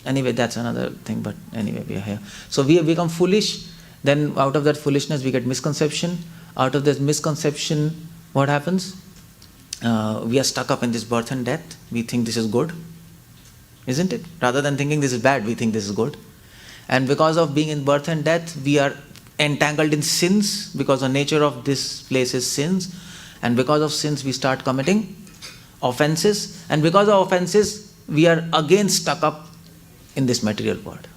Speaker 1: Anyway, that's another thing, but anyway, we are here. So we have become foolish, then out of that foolishness we get misconception. Out of this misconception, what happens? We are stuck up in this birth and death. We think this is good, isn't it? Rather than thinking this is bad, we think this is good. And because of being in birth and death, we are entangled in sins, because the nature of this place is sins. And because of sins, we start committing offenses. And because of offenses, we are again stuck up in this material world.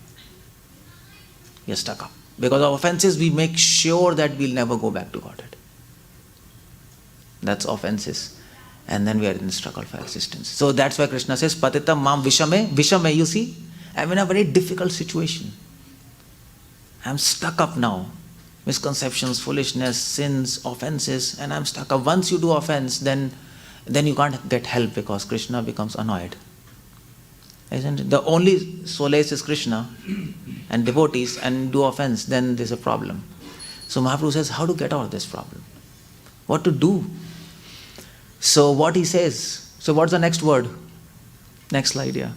Speaker 1: We are stuck up. Because of offenses, we make sure that we'll never go back to Godhead. That's offenses. And then we are in the struggle for existence. So that's why Krishna says, Patitam mam vishame. Vishame, you see, I'm in a very difficult situation. I'm stuck up now. Misconceptions, foolishness, sins, offenses, and I'm stuck up. Once you do offense, then you can't get help, because Krishna becomes annoyed. Isn't it? The only solace is Krishna and devotees, and do offense, then there's a problem. So Mahaprabhu says, how to get out of this problem? What to do? So what he says, so what's the next word? Next slide, yeah.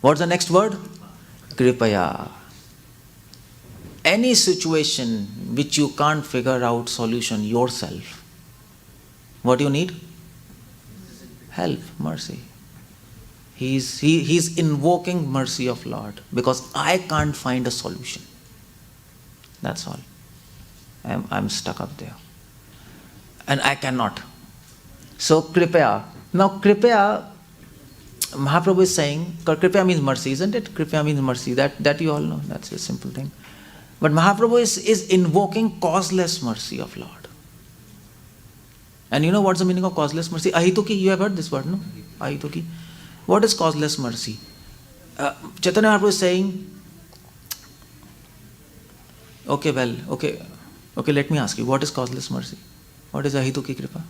Speaker 1: What's the next word? Kripaya. Any situation which you can't figure out solution yourself, what do you need? Help, mercy. He's invoking mercy of Lord, because I can't find a solution. That's all. I'm stuck up there. And I cannot. So Kripaya. Now Kripaya, Mahaprabhu is saying, Kripaya means mercy, isn't it? Kripaya means mercy. That you all know. That's a simple thing. But Mahaprabhu is invoking causeless mercy of Lord. And you know what's the meaning of causeless mercy? Ahituki, you have heard this word, no? Ahituki. What is causeless mercy? Chaitanya Mahaprabhu is saying, okay, let me ask you, what is causeless mercy? What is ahituki kripa?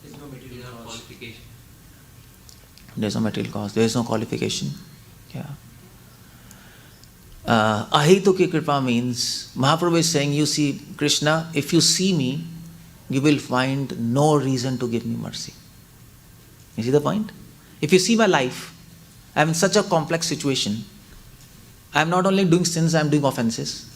Speaker 5: There's no material qualification.
Speaker 1: There's no material cause, there is no qualification. Yeah. Ahituki kripa means, Mahaprabhu is saying, you see, Krishna, if you see me, you will find no reason to give me mercy. You see the point? If you see my life, I am in such a complex situation. I am not only doing sins, I am doing offenses.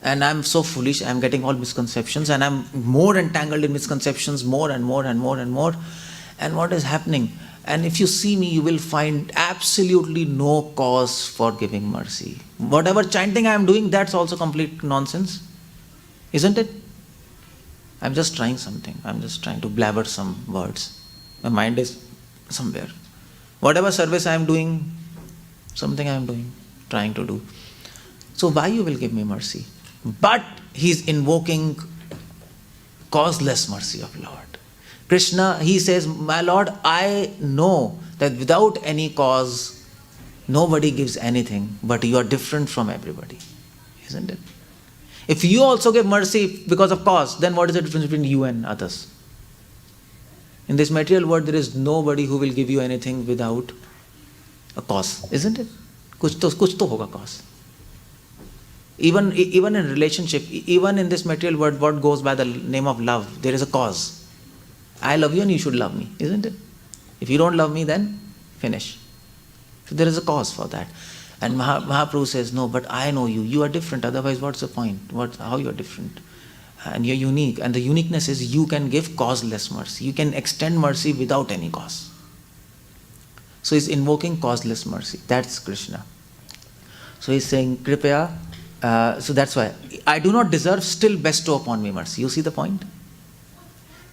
Speaker 1: And I am so foolish, I am getting all misconceptions, and I am more entangled in misconceptions, more and more and more and more. And what is happening? And if you see me, you will find absolutely no cause for giving mercy. Whatever chanting I am doing, that's also complete nonsense. Isn't it? I'm just trying something. I'm just trying to blabber some words. My mind is somewhere. Whatever service I am doing, something I am doing, trying to do. So why you will give me mercy? But he's invoking causeless mercy of Lord. Krishna, he says, my Lord, I know that without any cause, nobody gives anything, but you are different from everybody. Isn't it? If you also give mercy because of cause, then what is the difference between you and others? In this material world, there is nobody who will give you anything without a cause, isn't it? Kuch to hoga cause. Even in relationship, even in this material world, what goes by the name of love, there is a cause. I love you and you should love me, isn't it? If you don't love me, then finish. So there is a cause for that. And Mahaprabhu says, no, but I know you. You are different. Otherwise, what's the point? How you are different? And you're unique. And the uniqueness is you can give causeless mercy. You can extend mercy without any cause. So he's invoking causeless mercy. That's Krishna. So he's saying, Kripaya. So that's why. I do not deserve, still bestow upon me mercy. You see the point?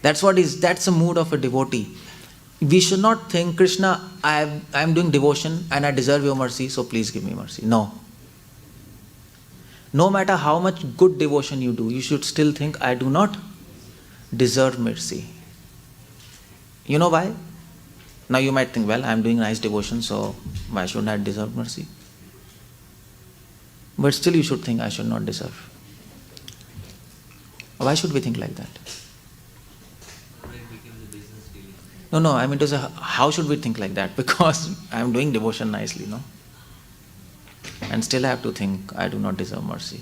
Speaker 1: That's the mood of a devotee. We should not think, Krishna, I am doing devotion and I deserve your mercy, so please give me mercy. No. No matter how much good devotion you do, you should still think, I do not deserve mercy. You know why? Now you might think, well, I am doing nice devotion, so why shouldn't I deserve mercy? But still you should think, I should not deserve. Why should we think like that? No, I mean to say, how should we think like that? Because I am doing devotion nicely, no? And still I have to think, I do not deserve mercy.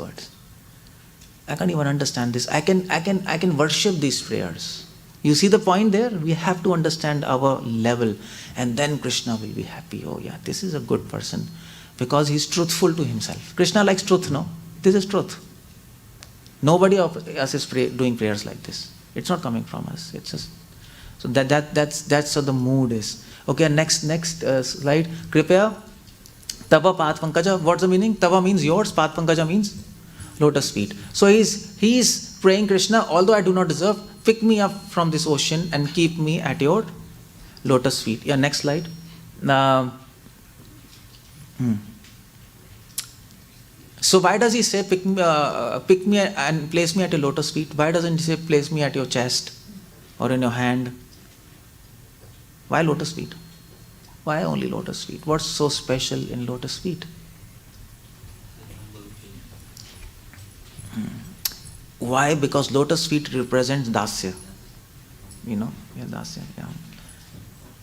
Speaker 1: words. I can't even understand this. I can worship these prayers. You see the point there? We have to understand our level, and then Krishna will be happy. Oh yeah, this is a good person because he's truthful to himself. Krishna likes truth, no? This is truth. Nobody of us is doing prayers like this. It's not coming from us. It's just so that's how the mood is. Okay, next slide. Kripaya. Tava Path Pankaja. What's the meaning? Tava means yours. Path Pankaja means lotus feet. So he's praying, Krishna, although I do not deserve, pick me up from this ocean and keep me at your lotus feet. Yeah, next slide. So why does he say pick me and place me at your lotus feet? Why doesn't he say place me at your chest or in your hand? Why lotus feet? Why only lotus feet? What's so special in lotus feet? Why? Because lotus feet represents dasya. Dasya. Yeah.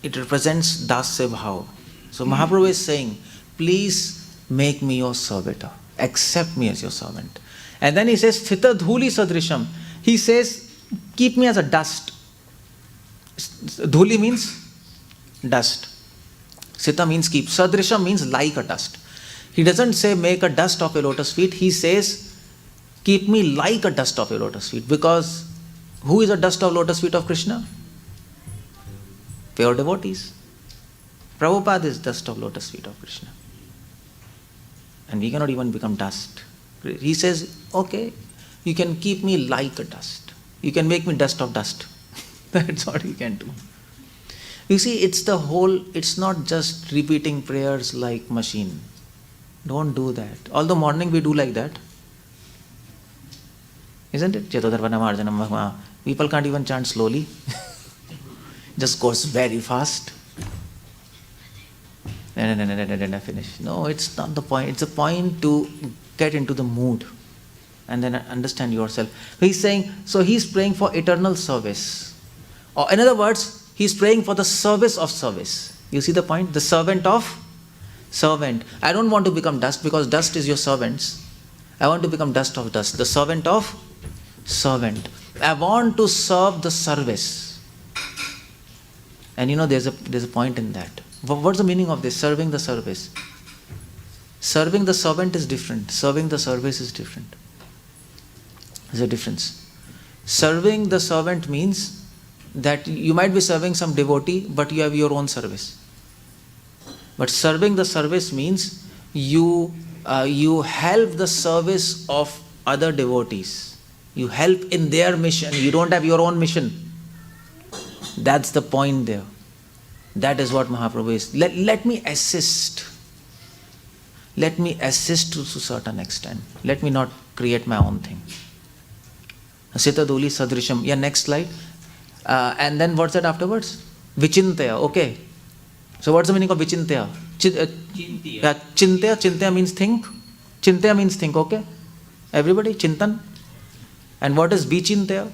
Speaker 1: It represents dasya bhava. So Mahaprabhu is saying, please make me your servitor. Accept me as your servant. And then he says, sthita dhuli sadrisham. He says, keep me as a dust. Dhuli means dust. Sthita means keep. Sadrisham means like a dust. He doesn't say make a dust of your lotus feet. He says, keep me like a dust of your lotus feet. Because who is a dust of lotus feet of Krishna? Pure devotees. Prabhupada is dust of lotus feet of Krishna. And we cannot even become dust. He says, okay, you can keep me like a dust. You can make me dust of dust. That's what you can do. You see, it's not just repeating prayers like machine. Don't do that. Although morning we do like that. Isn't it? People can't even chant slowly. Just goes very fast. Finish. No, it's not the point. It's a point to get into the mood and then understand yourself. He's saying, so he's praying for eternal service. Or in other words, he's praying for the service of service. You see the point? The servant of servant. I don't want to become dust because dust is your servants. I want to become dust of dust. The servant of servant. I want to serve the service. And there's a point in that. What's the meaning of this? Serving the service. Serving the servant is different. Serving the service is different. There's a difference. Serving the servant means that you might be serving some devotee, but you have your own service. But serving the service means you help the service of other devotees. You help in their mission. You don't have your own mission. That's the point there. That is what Mahaprabhu is. Let me assist. Let me assist to a certain extent. Let me not create my own thing. Sthita dhuli sadrisham. Yeah, next slide. And then what's that afterwards? Vichintaya. Okay. So what's the meaning of vichintaya?
Speaker 5: Chintya.
Speaker 1: Chintya means think. Chintya means think. Okay. Everybody, chintan. And what is vichintaya?
Speaker 5: An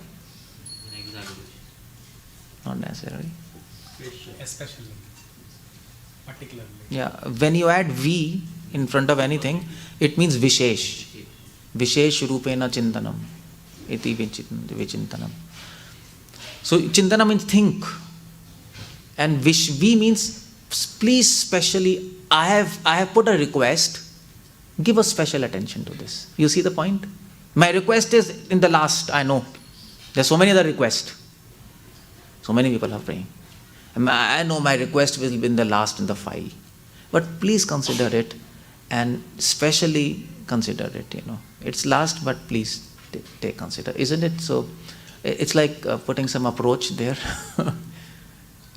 Speaker 5: exaggeration.
Speaker 1: Not necessarily.
Speaker 2: Especially, particularly.
Speaker 1: Yeah, when you add V in front of anything, it means Vishesh. Vishesh Rupena Chintanam. Iti Vichintanam. So Chintana means think. And V means please specially, I have put a request, give a special attention to this. You see the point? My request is in the last, I know. There's so many other requests. So many people are praying. I know my request will be in the last in the file. But please consider it and specially consider it, It's last, but please take consider. Isn't it? So it's like putting some approach there.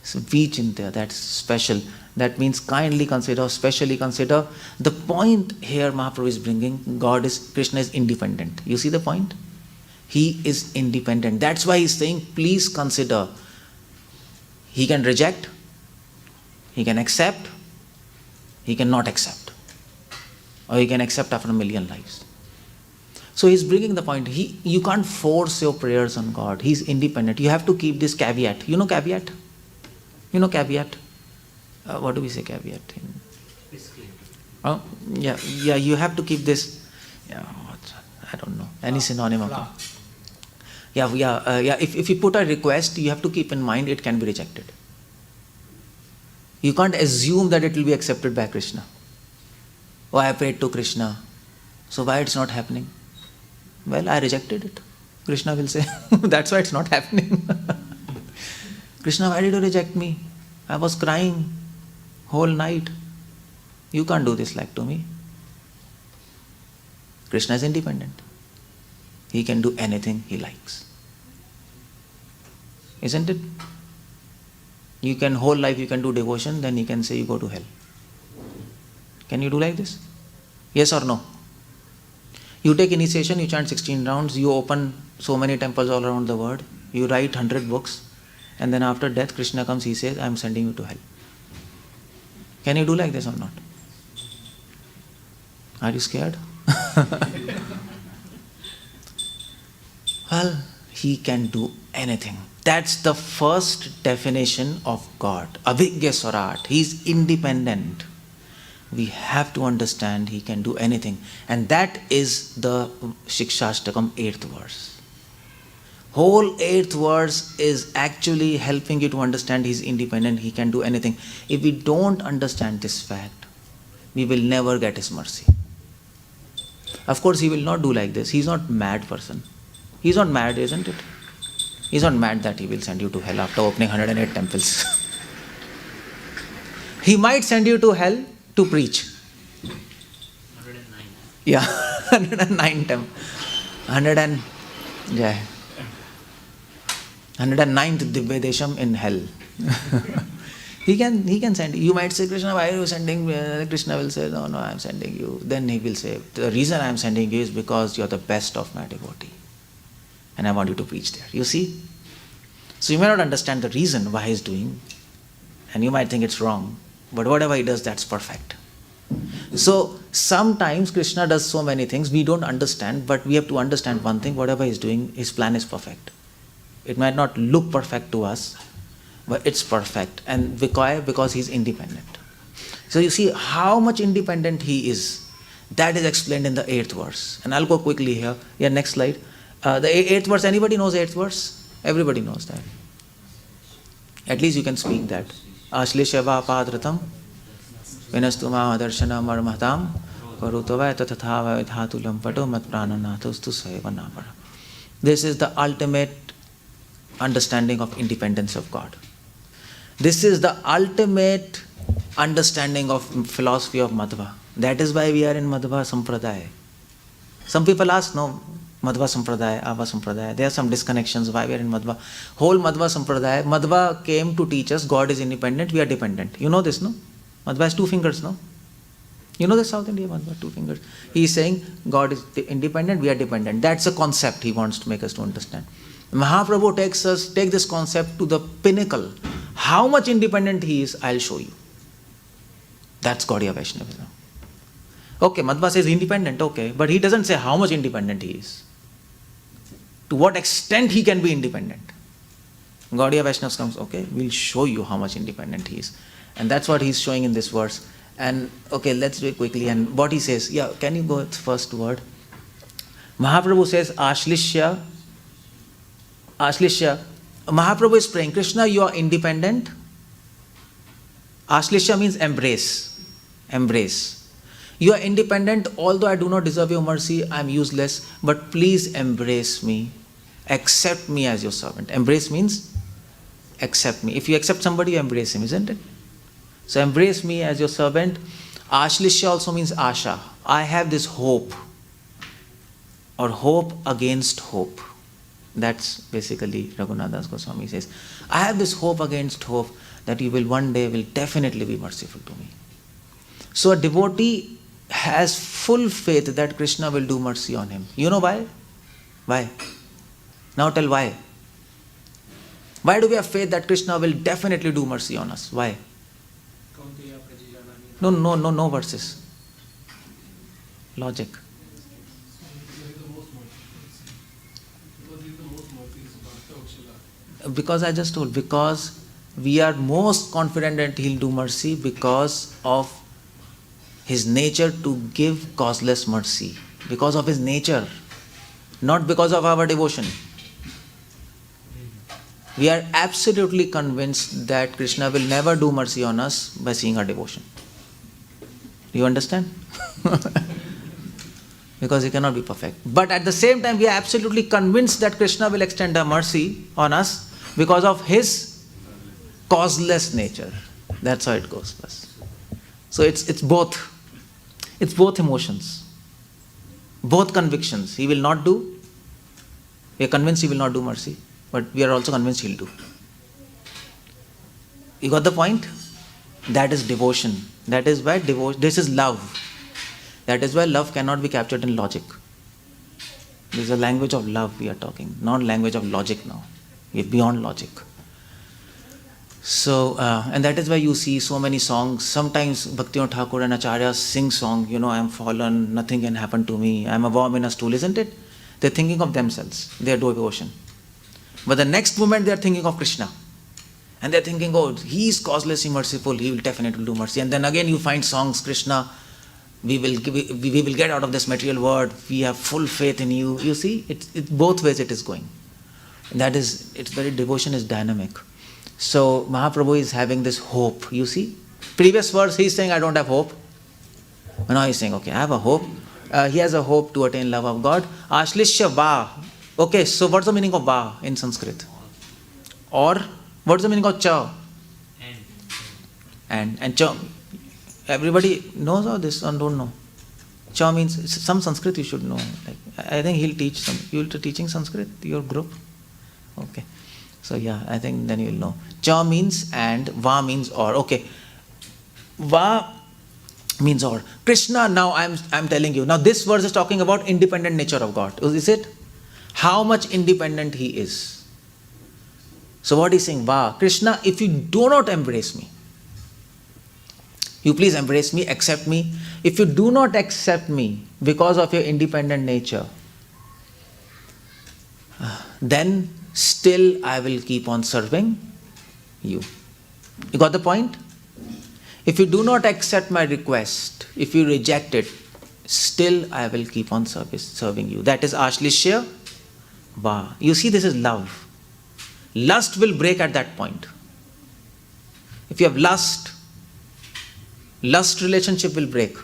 Speaker 1: So vichintya, that's special. That means kindly consider, specially consider. The point here Mahaprabhu is bringing, Krishna is independent. You see the point? He is independent. That's why he's saying, please consider. He can reject, he can accept, he cannot accept. Or he can accept after a million lives. So he's bringing the point, you can't force your prayers on God. He's independent. You have to keep this caveat. You know caveat? Caveat? What do we say caveat? Yeah, you have to keep this. I don't know. Any synonym of it. Yeah. If you put a request, you have to keep in mind it can be rejected. You can't assume that it will be accepted by Krishna. Oh, I prayed to Krishna. So why it's not happening? Well, I rejected it. Krishna will say, that's why it's not happening. Krishna, why did you reject me? I was crying whole night. You can't do this like to me. Krishna is independent. He can do anything he likes. Isn't it? You can, whole life you can do devotion, then he can say you go to hell. Can you do like this? Yes or no? You take initiation, you chant 16 rounds, you open so many temples all around the world, you write 100 books, and then after death Krishna comes, he says, I am sending you to hell. Can you do like this or not? Are you scared? Well, he can do anything. That's the first definition of God. 𝗪𝗪𝗪𝗧. He is independent. We have to understand he can do anything. And that is the Sikshashtakam 8th verse. Whole 8th verse is actually helping you to understand he is independent, he can do anything. If we don't understand this fact, we will never get his mercy. Of course, he will not do like this. He is not a mad person. He is not mad, isn't it? He is not mad that he will send you to hell after opening 108 temples. He might send you to hell to preach.
Speaker 5: 109.
Speaker 1: Yeah, 109 temples. 109th Divya Desham in hell. He can send you. You might say, Krishna, why are you sending me? Krishna will say, no, I am sending you. Then he will say, the reason I am sending you is because you are the best of my devotee. And I want you to preach there. You see? So you may not understand the reason why he is doing. And you might think it's wrong. But whatever he does, that's perfect. So sometimes Krishna does so many things we don't understand, but we have to understand one thing, whatever he is doing, his plan is perfect. It might not look perfect to us, but it's perfect. And because he's independent. So you see how much independent he is. That is explained in the 8th verse. And I'll go quickly here. Yeah, next slide. The 8th verse, anybody knows 8th verse? Everybody knows that. At least you can speak that. 𝗙𝗪𝗶𝗶𝗪𝗲 विनस्तुमा दर्शनम 𝗪𝗲𝗀 𝗪𝗲𝗀 तथावैधातुलम 𝗪𝗲𝗪𝗲. This is the ultimate understanding of independence of God. This is the ultimate understanding of philosophy of Madhva. That is why we are in Madhva Sampradaya. Some people ask, no, Madhva Sampradaya, Ava Sampradaya. There are some disconnections why we are in Madhva. Whole Madhva Sampradaya, Madhva came to teach us God is independent, we are dependent. You know this, no? Madhva has 2 fingers, no? You know the South India Madhva, 2 fingers. He is saying God is independent, we are dependent. That's a concept he wants to make us to understand. Mahaprabhu takes this concept to the pinnacle. How much independent he is, I'll show you. That's Gaudiya Vaishnavism. Okay, Madhva says independent, okay, but he doesn't say how much independent he is. To what extent he can be independent. Gaudiya Vaishnavas comes, okay, we'll show you how much independent he is. And that's what he's showing in this verse. And okay, let's do it quickly. And what he says, yeah, can you go with the first word? Mahaprabhu says, 𝗙𝗪𝗪𝗪. Mahaprabhu is praying, Krishna, you are independent. 𝗙𝗪𝗪 means embrace. Embrace. You are independent, although I do not deserve your mercy, I am useless, but please embrace me. Accept me as your servant. Embrace means accept me. If you accept somebody, you embrace him, isn't it? So embrace me as your servant. 𝗙𝗪𝗪 also means asha. I have this hope, or hope against hope. That's basically Raghunath Goswami says. I have this hope against hope that you will one day will definitely be merciful to me. So a devotee has full faith that Krishna will do mercy on him. You know why? Why? Now tell why. Why do we have faith that Krishna will definitely do mercy on us? Why? No verses. Logic. Because I just told, because we are most confident that he'll do mercy because of his nature to give causeless mercy. Because of his nature, not because of our devotion. We are absolutely convinced that Krishna will never do mercy on us by seeing our devotion. Do you understand? Because he cannot be perfect. But at the same time, we are absolutely convinced that Krishna will extend a mercy on us because of his causeless nature. That's how it goes. So it's both. It's both emotions, both convictions. He will not do, We are convinced he will not do mercy, but we are also convinced he'll do. You got the point? That is devotion. That is why devotion, this is love. That is why love cannot be captured in logic. This is a language of love we are talking, not language of logic now. We are beyond logic. So, and that is why you see so many songs. Sometimes Bhaktivinoda Thakur and Acharya sing song, I am fallen, nothing can happen to me, I am a worm in a stool, isn't it? They are thinking of themselves, their devotion. But the next moment they are thinking of Krishna. And they are thinking, oh, he is causelessly merciful, he will definitely do mercy. And then again you find songs, Krishna, we will get out of this material world, we have full faith in you. You see, it's both ways it is going. And that is, it's very, devotion is dynamic. So Mahaprabhu is having this hope, you see. Previous verse he is saying, I don't have hope. But now he is saying, okay, I have a hope. He has a hope to attain love of God. 𝗪𝗪𝗃𝗃. Okay, so what's the meaning of va in Sanskrit? Or what's the meaning of cha? And cha. Everybody knows all this or don't know? Cha means, some Sanskrit you should know. Like, I think he'll teach some. You'll be teaching Sanskrit, your group? Okay. So yeah, I think then you'll know. Cha means and, va means or. Okay. Va means or. Krishna, now I'm telling you. Now this verse is talking about independent nature of God. Is it? How much independent he is. So what he's saying, va, Krishna, if you do not embrace me, you please embrace me, accept me. If you do not accept me because of your independent nature, then still I will keep on serving you. You got the point? If you do not accept my request, if you reject it, still I will keep on serving you. That is 𝗪𝗪𝗃𝗃. You see, this is love. Lust will break at that point. If you have lust relationship will break.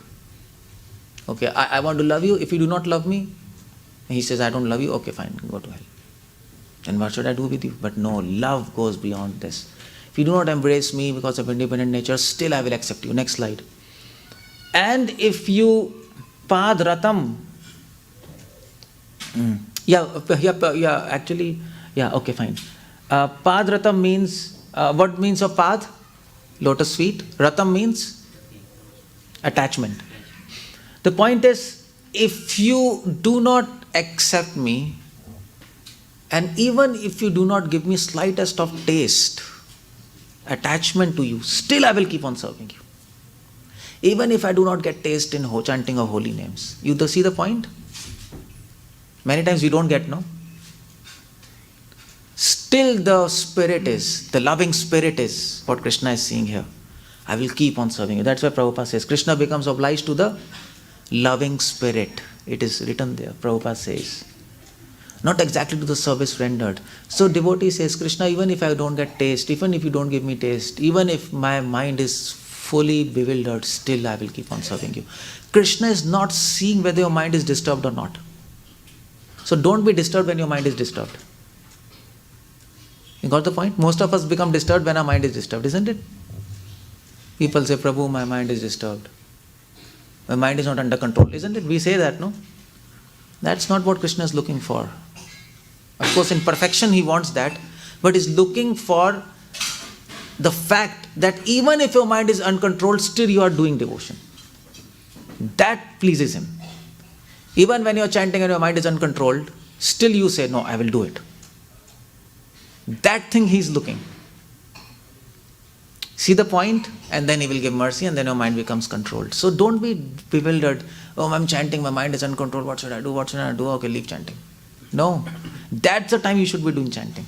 Speaker 1: Okay, I want to love you. If you do not love me, he says, I don't love you. Okay, fine, go to hell. Then what should I do with you? But no, love goes beyond this. If you do not embrace me because of independent nature, still I will accept you. Next slide. And if you padratam, okay, fine. Padratam means, what means of pad? Lotus feet. Ratam means attachment. The point is, if you do not accept me, and even if you do not give me slightest of taste, attachment to you, still I will keep on serving you. Even if I do not get taste in chanting of holy names. You see the point? Many times we don't get, no? Still the spirit is, the loving spirit is what Krishna is seeing here. I will keep on serving you. That's why Prabhupada says, Krishna becomes obliged to the loving spirit. It is written there, Prabhupada says. Not exactly to the service rendered. So devotee says, Krishna, even if I don't get taste, even if you don't give me taste, even if my mind is fully bewildered, still I will keep on serving you. Krishna is not seeing whether your mind is disturbed or not. So don't be disturbed when your mind is disturbed. You got the point? Most of us become disturbed when our mind is disturbed, isn't it? People say, Prabhu, my mind is disturbed. My mind is not under control, isn't it? We say that, no? That's not what Krishna is looking for. Of course, in perfection he wants that, but he's looking for the fact that even if your mind is uncontrolled, still you are doing devotion. That pleases him. Even when you are chanting and your mind is uncontrolled, still you say, no, I will do it. That thing he is looking. See the point? And then he will give mercy and then your mind becomes controlled. So don't be bewildered. Oh, I'm chanting, my mind is uncontrolled. What should I do? What should I do? Okay, leave chanting. No. That's the time you should be doing chanting.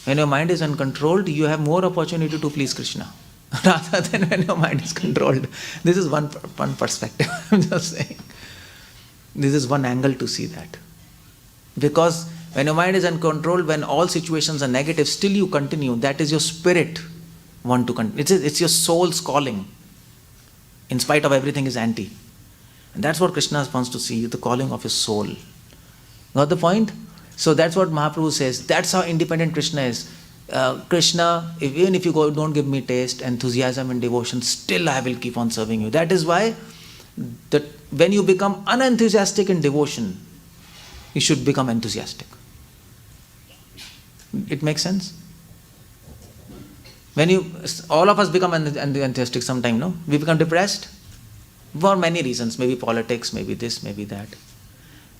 Speaker 1: When your mind is uncontrolled, you have more opportunity to please Krishna. Rather than when your mind is controlled. This is one perspective. I'm just saying. This is one angle to see that. Because when your mind is uncontrolled, when all situations are negative, still you continue. That is your spirit want to continue. It's your soul's calling. In spite of everything is anti. And that's what Krishna wants to see, the calling of his soul. Got the point? So that's what Mahaprabhu says. That's how independent Krishna is. Krishna, even if you don't give me taste, enthusiasm and devotion, still I will keep on serving you. That is why when you become unenthusiastic in devotion, you should become enthusiastic. It makes sense? When all of us become enthusiastic sometime, no? We become depressed for many reasons, maybe politics, maybe this, maybe that.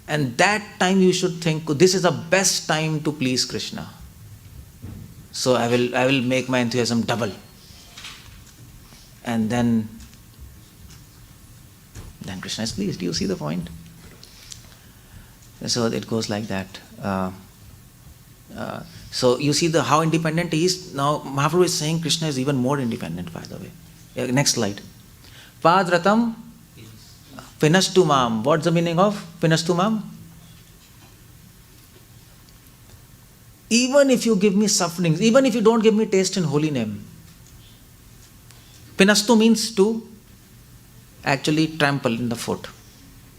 Speaker 1: And that time you should think, this is the best time to please Krishna. So I will make my enthusiasm double. And then Krishna is pleased. Do you see the point? So it goes like that. So you see how independent he is. Now Mahaprabhu is saying Krishna is even more independent, by the way. Next slide. Padratam Pinastu Mam. What's the meaning of Pinastu Mam? Even if you give me sufferings, even if you don't give me taste in holy name. Pinastu means to actually trample in the foot.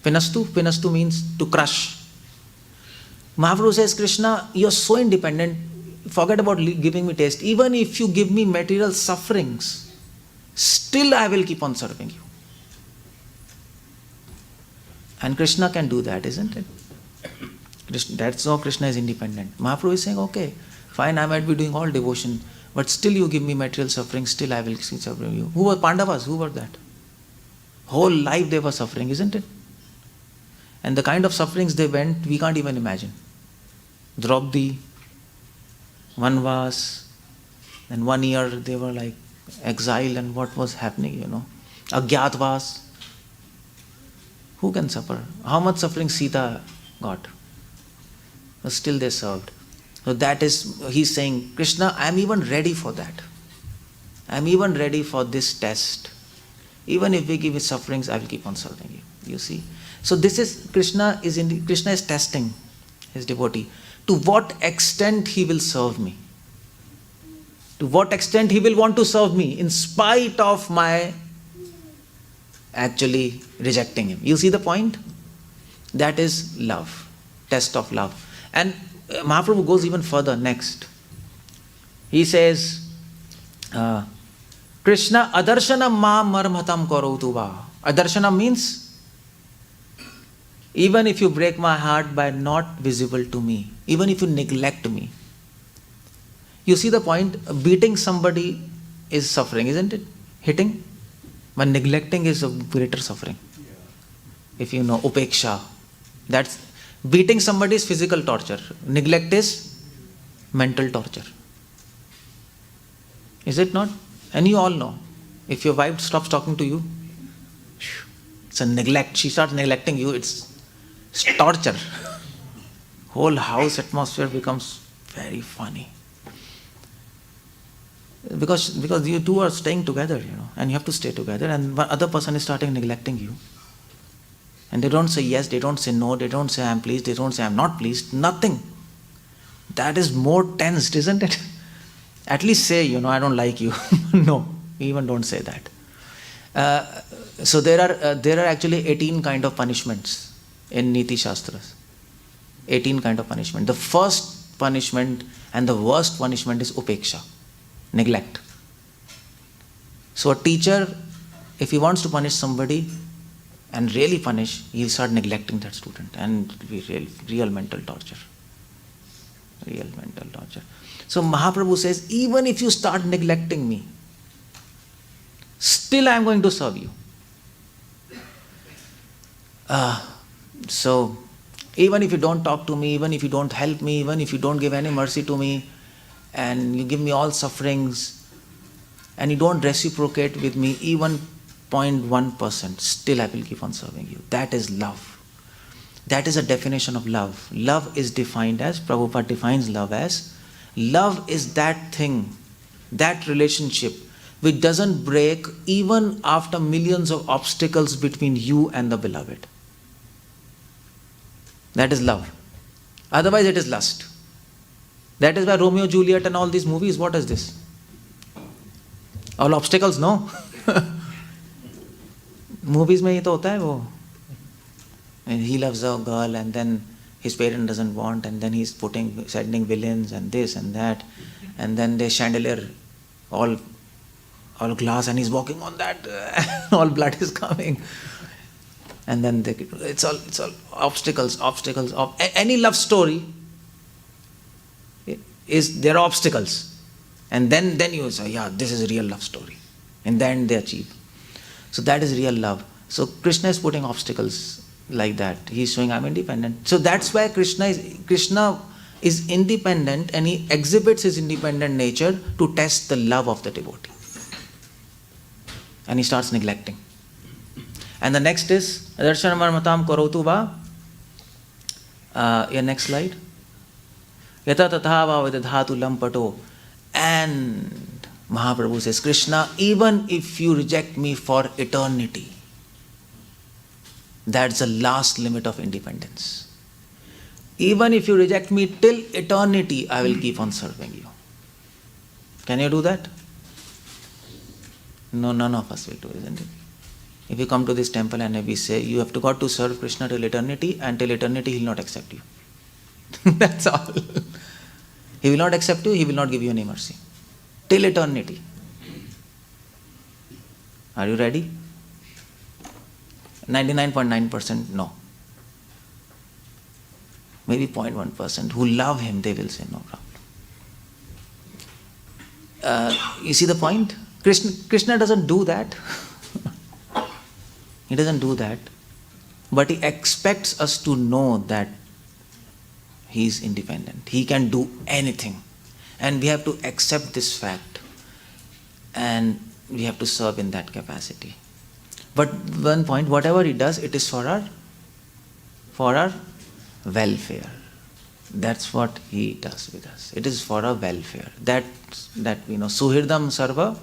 Speaker 1: Pinastu means to crush. Mahaprabhu says, Krishna, you're so independent, forget about giving me taste. Even if you give me material sufferings, still I will keep on serving you. And Krishna can do that, isn't it? That's how Krishna is independent. Mahaprabhu is saying, okay, fine, I might be doing all devotion, but still you give me material suffering, still I will keep serving you. Who were Pandavas? Who were that? Whole life they were suffering, isn't it? And the kind of sufferings they went, we can't even imagine. Draupadi, Vanvas, and 1 year they were like exiled, and what was happening, Agyatvaas. Who can suffer? How much suffering Sita got? But still they served. So that is, he's saying, Krishna, I am even ready for that. I am even ready for this test. Even if we give you sufferings, I will keep on serving you. You see? So this is, Krishna is testing his devotee. To what extent he will serve me. To what extent he will want to serve me in spite of my actually rejecting him. You see the point? That is love. Test of love. And Mahaprabhu goes even further next. He says, Krishna adarshana ma marmatam karautuva. Adarshana means, even if you break my heart by not visible to me, even if you neglect me. You see the point? Beating somebody is suffering, isn't it? Hitting. But neglecting is a greater suffering. If you know, upeksha. That's beating somebody is physical torture. Neglect is mental torture. Is it not? And you all know. If your wife stops talking to you, it's a neglect. She starts neglecting you, it's torture. Whole house atmosphere becomes very funny. Because you two are staying together, and you have to stay together, and one other person is starting neglecting you. And they don't say yes, they don't say no, they don't say I'm pleased, they don't say I'm not pleased, nothing. That is more tensed, isn't it? At least say, I don't like you. No, even don't say that. So there are actually 18 kind of punishments in Niti Shastras. 18 kind of punishment. The first punishment and the worst punishment is upeksha, neglect. So a teacher, if he wants to punish somebody and really punish, he'll start neglecting that student, and it will be real mental torture. Real mental torture. So Mahaprabhu says, even if you start neglecting me, still I am going to serve you. So even if you don't talk to me, even if you don't help me, even if you don't give any mercy to me, and you give me all sufferings, and you don't reciprocate with me even 0.1%, still I will keep on serving you. That is love. That is a definition of love. Love is defined as, Prabhupada defines love as, love is that thing, that relationship which doesn't break even after millions of obstacles between you and the beloved. That is love. Otherwise it is lust. That is why Romeo, Juliet and all these movies, what is this? All obstacles, no? Movies mein hi to hota hai wo. And he loves a girl, and then his parent doesn't want, and then he's sending villains and this and that, and then the chandelier all glass, and he's walking on that, all blood is coming. And then it's all obstacles. Any love story there are obstacles. And then you say, yeah, this is a real love story. And then they achieve. So that is real love. So Krishna is putting obstacles like that. He is showing I'm independent. So that's why Krishna is independent, and he exhibits his independent nature to test the love of the devotee. And he starts neglecting. And the next is Darshanam Varmatam 𝗪𝗪𝗀𝗪 𝗪𝗪𝗀. Next slide. Yata tathava vidadhatu 𝗪𝗪𝗀𝗪. And Mahaprabhu says, Krishna, even if you reject me for eternity, that's the last limit of independence. Even if you reject me till eternity, I will keep on serving you. Can you do that? No, none of us will do, isn't it? If you come to this temple and we say, you have got to serve Krishna till eternity, and till eternity he will not accept you. That's all. He will not accept you, he will not give you any mercy. Till eternity. Are you ready? 99.9% no. Maybe 0.1% who love him, they will say no problem. You see the point? Krishna doesn't do that. He doesn't do that. But he expects us to know that he is independent. He can do anything. And we have to accept this fact. And we have to serve in that capacity. But one point, whatever he does, it is for our welfare. That's what he does with us. It is for our welfare. That we know. Suhirdam sarva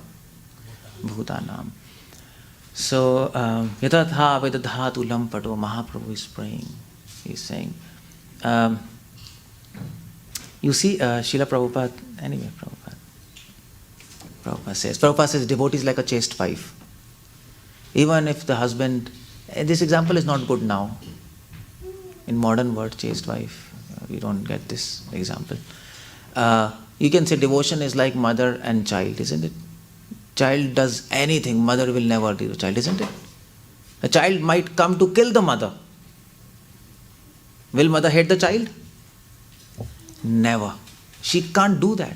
Speaker 1: bhutanam. So, yatatha vedadhatu 𝗪𝗪𝗀𝗪, Mahaprabhu is praying. He is saying, you see, Srila Prabhupada, anyway, Prabhupada says, devotee is like a chaste wife. Even if the husband, this example is not good now. In modern word, chaste wife, we don't get this example. You can say devotion is like mother and child, isn't it? Child does anything, mother will never do the child, isn't it? A child might come to kill the mother. Will mother hate the child? Never. She can't do that.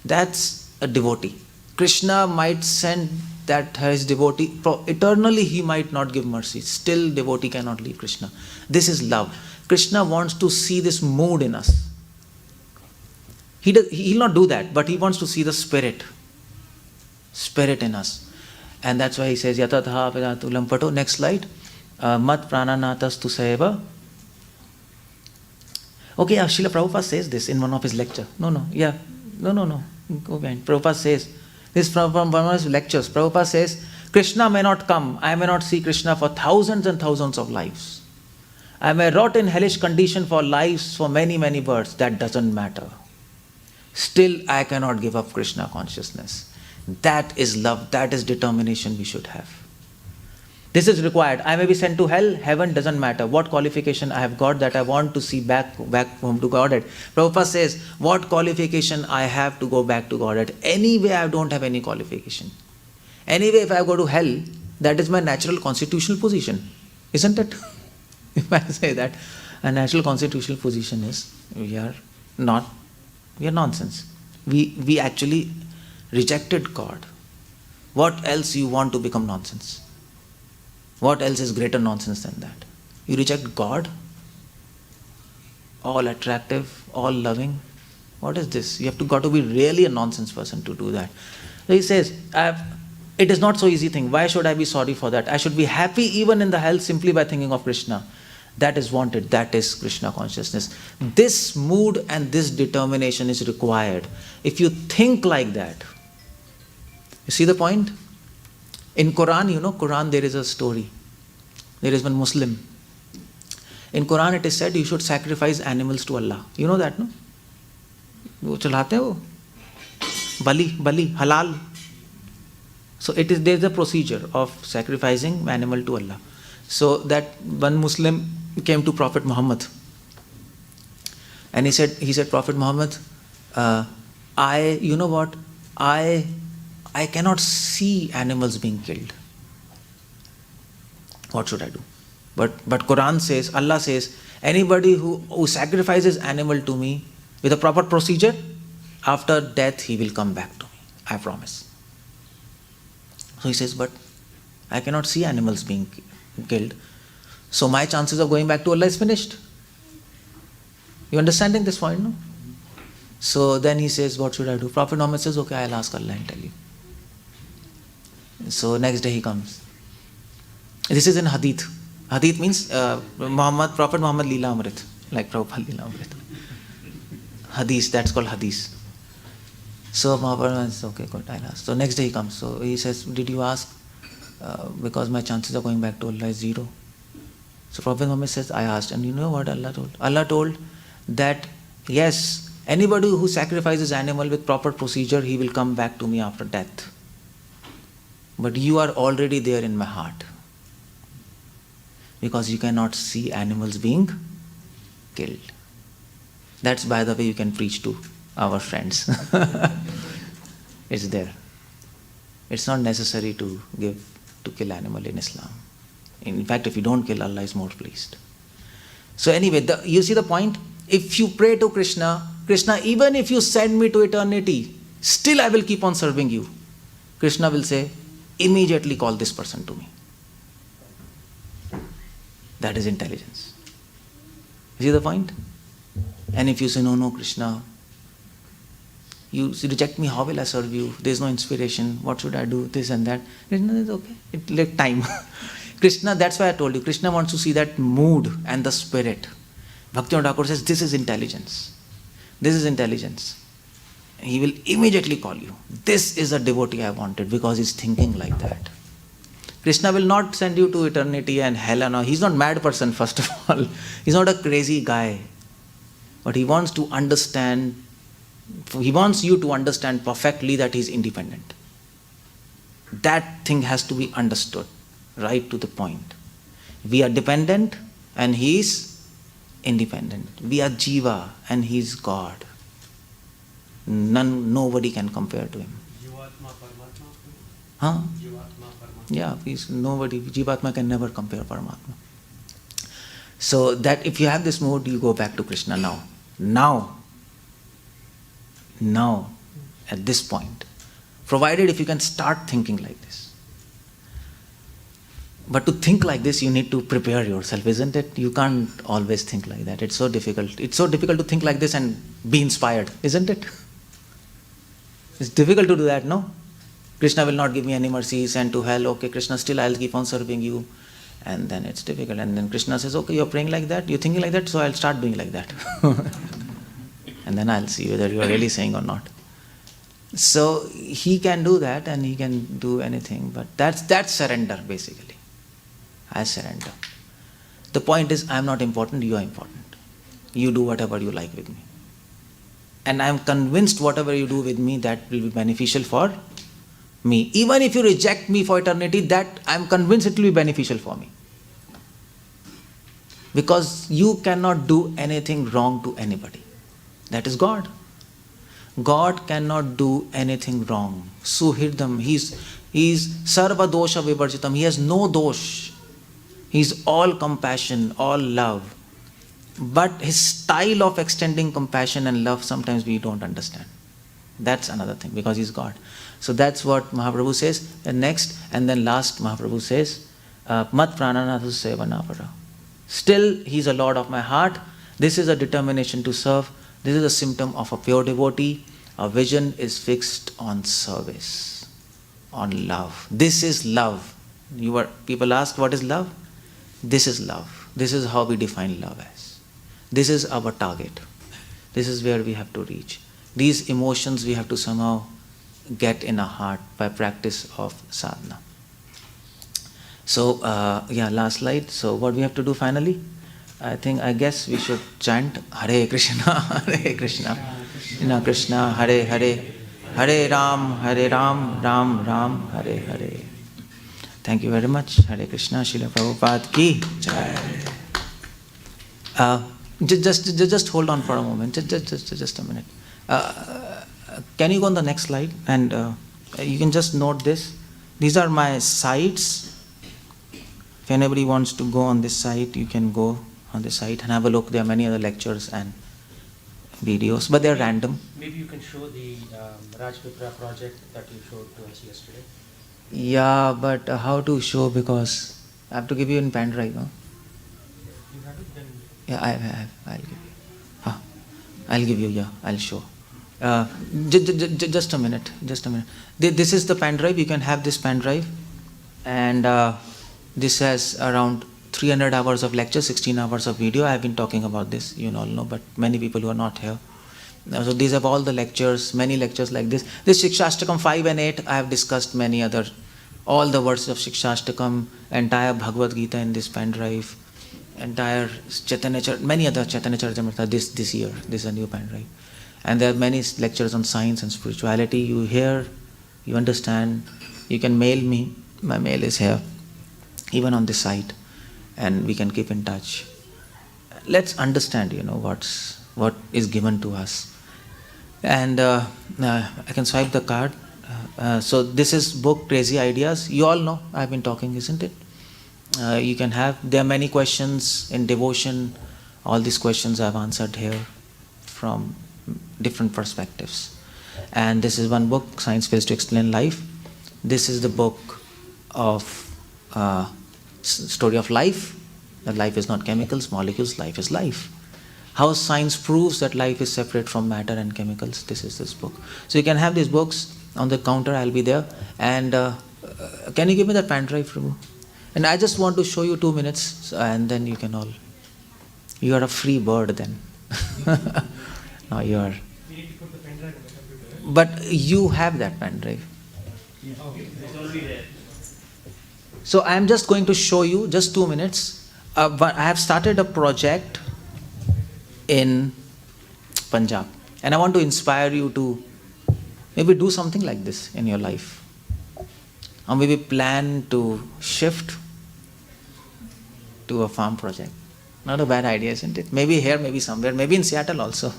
Speaker 1: That's a devotee. Krishna might send that his devotee, eternally he might not give mercy. Still devotee cannot leave Krishna. This is love. Krishna wants to see this mood in us. He'll not do that, but he wants to see the spirit in us. And that's why he says, yatatha vedadhatu 𝗪𝗪𝗀𝗪. Next slide. Mat prananatas 𝗪𝗪𝗪. Okay, Srila Prabhupada says this in one of his lectures. No. Go behind. Prabhupada says, this from one of his lectures. Prabhupada says, Krishna may not come. I may not see Krishna for thousands and thousands of lives. I may rot in hellish condition for lives for many, many births. That doesn't matter. Still, I cannot give up Krishna consciousness. That is love. That is determination we should have. This is required. I may be sent to hell. Heaven doesn't matter. What qualification I have got that I want to see back home to Godhead. Prabhupada says, what qualification I have to go back to Godhead? Anyway, I don't have any qualification. Anyway, if I go to hell, that is my natural constitutional position. Isn't it? If I say that, a natural constitutional position is, we are nonsense. We actually rejected God. What else you want to become nonsense? What else is greater nonsense than that? You reject God? All attractive, all loving. What is this? You have got to be really a nonsense person to do that. So he says, it is not so easy thing. Why should I be sorry for that? I should be happy even in the hell simply by thinking of Krishna. That is wanted. That is Krishna consciousness. This mood and this determination is required. If you think like that, you see the point? In Quran, there is a story. There is one Muslim. In Quran it is said you should sacrifice animals to Allah. You know that, no? वो चलाते हैं वो बलि halal. So there is a procedure of sacrificing animal to Allah. So that one Muslim came to Prophet Muhammad and he said, Prophet Muhammad, I cannot see animals being killed. What should I do? But Quran says, Allah says, anybody who sacrifices animal to me with a proper procedure, after death he will come back to me. I promise. So he says, but I cannot see animals being killed. So my chances of going back to Allah is finished. You understanding this point, no? So then he says, what should I do? Prophet Muhammad says, okay, I'll ask Allah and tell you. So next day he comes. This is in Hadith. Hadith means Prophet Muhammad Leela Amrit, like Prabhupada Leela Amrit. Hadith, that's called Hadith. So Mahaprabhu says, okay, good, I'll ask. So next day he comes. So he says, did you ask? Because my chances of going back to Allah is 0. So Prophet Muhammad says, I asked. And you know what Allah told? Allah told that, yes, anybody who sacrifices animal with proper procedure, he will come back to me after death. But you are already there in my heart. Because you cannot see animals being killed. That's, by the way, you can preach to our friends. It's there. It's not necessary to kill animal in Islam. In fact, if you don't kill, Allah is more pleased. So anyway, you see the point? If you pray to Krishna, even if you send me to eternity, still I will keep on serving you. Krishna will say, immediately call this person to me. That is intelligence. You see the point? And if you say, no, Krishna, you reject me, how will I serve you? There is no inspiration. What should I do? This and that. Krishna says, okay, it let time. Krishna, that's why I told you, Krishna wants to see that mood and the spirit. Bhaktivinoda Thakur says, this is intelligence. This is intelligence. He will immediately call you. This is a devotee I wanted, because he's thinking like that. Krishna will not send you to eternity and hell and all. He's not a mad person, first of all. He's not a crazy guy. But he wants to understand, he wants you to understand perfectly that he's independent. That thing has to be understood, right to the point. We are dependent and he is independent. We are Jiva and he is God. Nobody can compare to him.
Speaker 3: Jivatma Paramatma?
Speaker 1: Huh?
Speaker 3: Jivatma Paramatma.
Speaker 1: Yeah, nobody, Jivatma can never compare Paramatma. So that if you have this mood, you go back to Krishna now. Now, at this point. Provided if you can start thinking like this. But to think like this, you need to prepare yourself, isn't it? You can't always think like that. It's so difficult. It's so difficult to think like this and be inspired, isn't it? It's difficult to do that, no? Krishna will not give me any mercy, send to hell. Okay, Krishna, still I'll keep on serving you. And then it's difficult. And then Krishna says, okay, you're praying like that, you're thinking like that, so I'll start doing like that. And then I'll see whether you're really saying or not. So he can do that and he can do anything, but that's surrender basically. I surrender. The point is, I'm not important, you are important. You do whatever you like with me. And I'm convinced whatever you do with me, that will be beneficial for me. Even if you reject me for eternity, that I'm convinced it will be beneficial for me. Because you cannot do anything wrong to anybody. That is God. God cannot do anything wrong. Suhirdam, he's 𝗙𝗲𝗶𝗹𝗀. He has no dosh. He's all compassion, all love. But his style of extending compassion and love, sometimes we don't understand. That's another thing, because he's God. So that's what Mahaprabhu says. And next, and then last, Mahaprabhu says, Mat prananathu sevanapara. Still, he's a Lord of my heart. This is a determination to serve. This is a symptom of a pure devotee. Our vision is fixed on service, on love. This is love. People ask, what is love? This is love. This is how we define love as. This is our target. This is where we have to reach. These emotions we have to somehow get in our heart by practice of sadhana. So, last slide. So what we have to do finally? I guess we should chant Hare Krishna, Hare Krishna, Krishna Krishna, Hare Hare, Hare Ram, Ram Ram, Hare Hare. Thank you very much. Hare Krishna, Srila Prabhupada ki jai. Just hold on for a moment. Just a minute. Can you go on the next slide? And you can just note this. These are my sides. If anybody wants to go on this site, you can go on the site and have a look. There are many other lectures and videos, but they're random.
Speaker 6: Maybe you can show the Rajpitra project that you showed to us yesterday.
Speaker 1: Yeah, but how to show, because I have to give you in pen drive, no?
Speaker 6: You have it then?
Speaker 1: Yeah, I have. I'll give you. I'll give you, yeah, I'll show. Just a minute, This is the pen drive. You can have this pen drive. And this has around 300 hours of lecture, 16 hours of video. I have been talking about this, you all know, but many people who are not here. So these have all the lectures, many lectures like this. This Sikshashtakam 5 and 8, I have discussed many other, all the verses of Sikshashtakam, entire Bhagavad Gita in this pen drive, entire Chaitanya, many other Chaitanya Charitamrita this year. This is a new pen drive. And there are many lectures on science and spirituality. You hear, you understand, you can mail me. My mail is here, even on this site, and we can keep in touch. Let's understand, what is given to us. And I can swipe the card. So this is book Crazy Ideas. You all know I've been talking, isn't it? You can have, there are many questions in devotion. All these questions I've answered here from different perspectives. And this is one book, Science Fails to Explain Life. This is the book of story of life, that life is not chemicals, molecules, life is life. How science proves that life is separate from matter and chemicals. This is this book. So you can have these books on the counter. I'll be there. And can you give me that pen drive, Prabhu? And I just want to show you 2 minutes, and then you can all. You are a free bird then. Now you are.
Speaker 2: We need to put the pen drive on the computer.
Speaker 1: But you have that pen drive.
Speaker 2: Okay, it's already there.
Speaker 1: So I am just going to show you, just 2 minutes. But I have started a project in Punjab, and I want to inspire you to maybe do something like this in your life, or maybe plan to shift to a farm project. Not a bad idea, isn't it? Maybe here, maybe somewhere, maybe in Seattle also.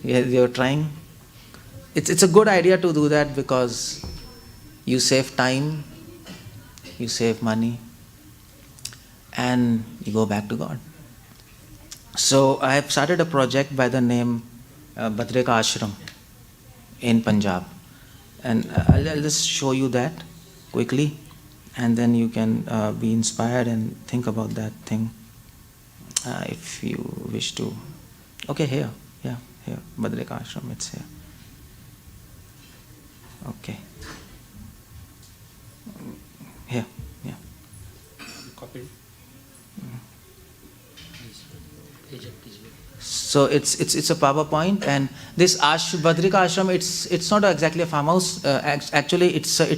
Speaker 1: You're trying. It's a good idea to do that, because you save time, you save money, and you go back to God. So I have started a project by the name Badrika Ashram in Punjab. And I'll just show you that quickly, and then you can be inspired and think about that thing if you wish to. Okay, here, Badrika Ashram, it's here. Okay. Here, yeah.
Speaker 6: Copy.
Speaker 1: So it's a PowerPoint, and this Badrika Ashram, it's not exactly a farmhouse. Actually, it's a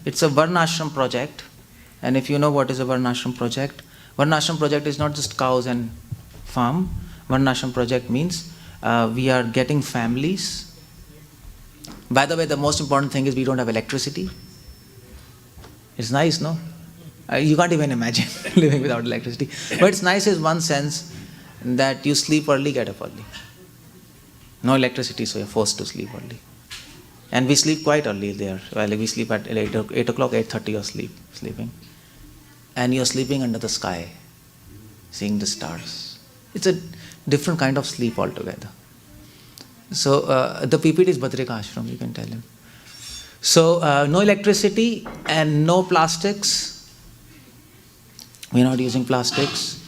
Speaker 1: Varnashram project. And if you know what is a Varnashram project is not just cows and farm. Varnashram project means we are getting families. By the way, the most important thing is we don't have electricity. It's nice, no? You can't even imagine living without electricity. But it's nice in one sense that you sleep early, get up early. No electricity, so you're forced to sleep early. And we sleep quite early there. Well, we sleep at 8 o'clock, 8:30 you're sleeping. And you're sleeping under the sky, seeing the stars. It's a different kind of sleep altogether. So the PPT is Badrika Ashram, you can tell him. So no electricity and no plastics. We're not using plastics.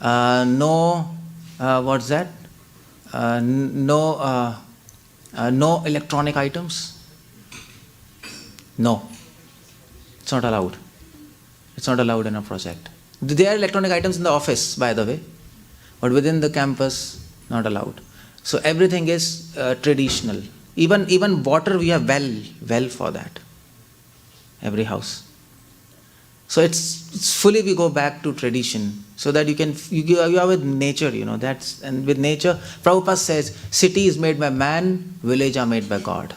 Speaker 1: No electronic items. No. It's not allowed. It's not allowed in a project. There are electronic items in the office, by the way, but within the campus, not allowed. So everything is traditional. Even water, we have well for that. Every house. So it's fully, we go back to tradition, so that you are with nature, and with nature, Prabhupada says, city is made by man, village are made by God.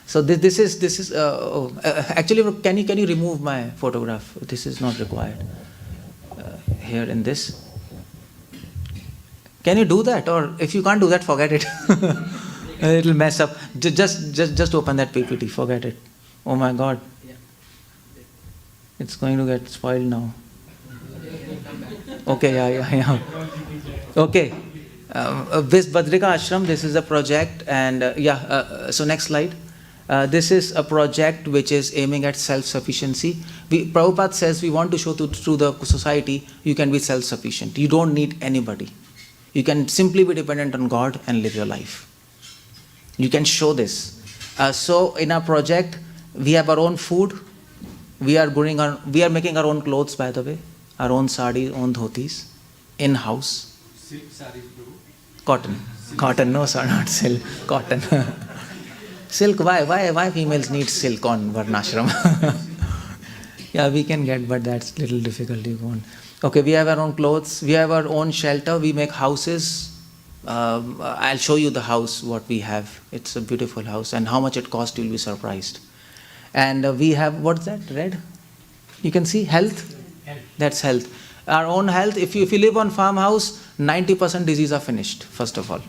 Speaker 1: So this is actually, can you remove my photograph? This is not required here in this. Can you do that? Or if you can't do that, forget it. It'll mess up. Just open that PPT, forget it. Oh my God. It's going to get spoiled now. Okay, yeah. Okay. This Badrika Ashram, this is a project, and so next slide. This is a project which is aiming at self-sufficiency. Prabhupada says we want to show to the society you can be self-sufficient. You don't need anybody. You can simply be dependent on God and live your life. You can show this. So in our project, we have our own food. We are making our own clothes, by the way. Our own sari, own dhotis, in-house.
Speaker 3: Silk sarees, Prabhu.
Speaker 1: Cotton. Cotton, no sir, not silk. Cotton. Silk, why females need silk on Varnashram? Yeah, we can get, but that's little difficult. You won't. Okay, we have our own clothes. We have our own shelter. We make houses. I'll show you the house, what we have. It's a beautiful house. And how much it costs, you'll be surprised. And we have, what's that, red? You can see health. That's health. Our own health. If you live on farmhouse, 90% disease are finished, first of all.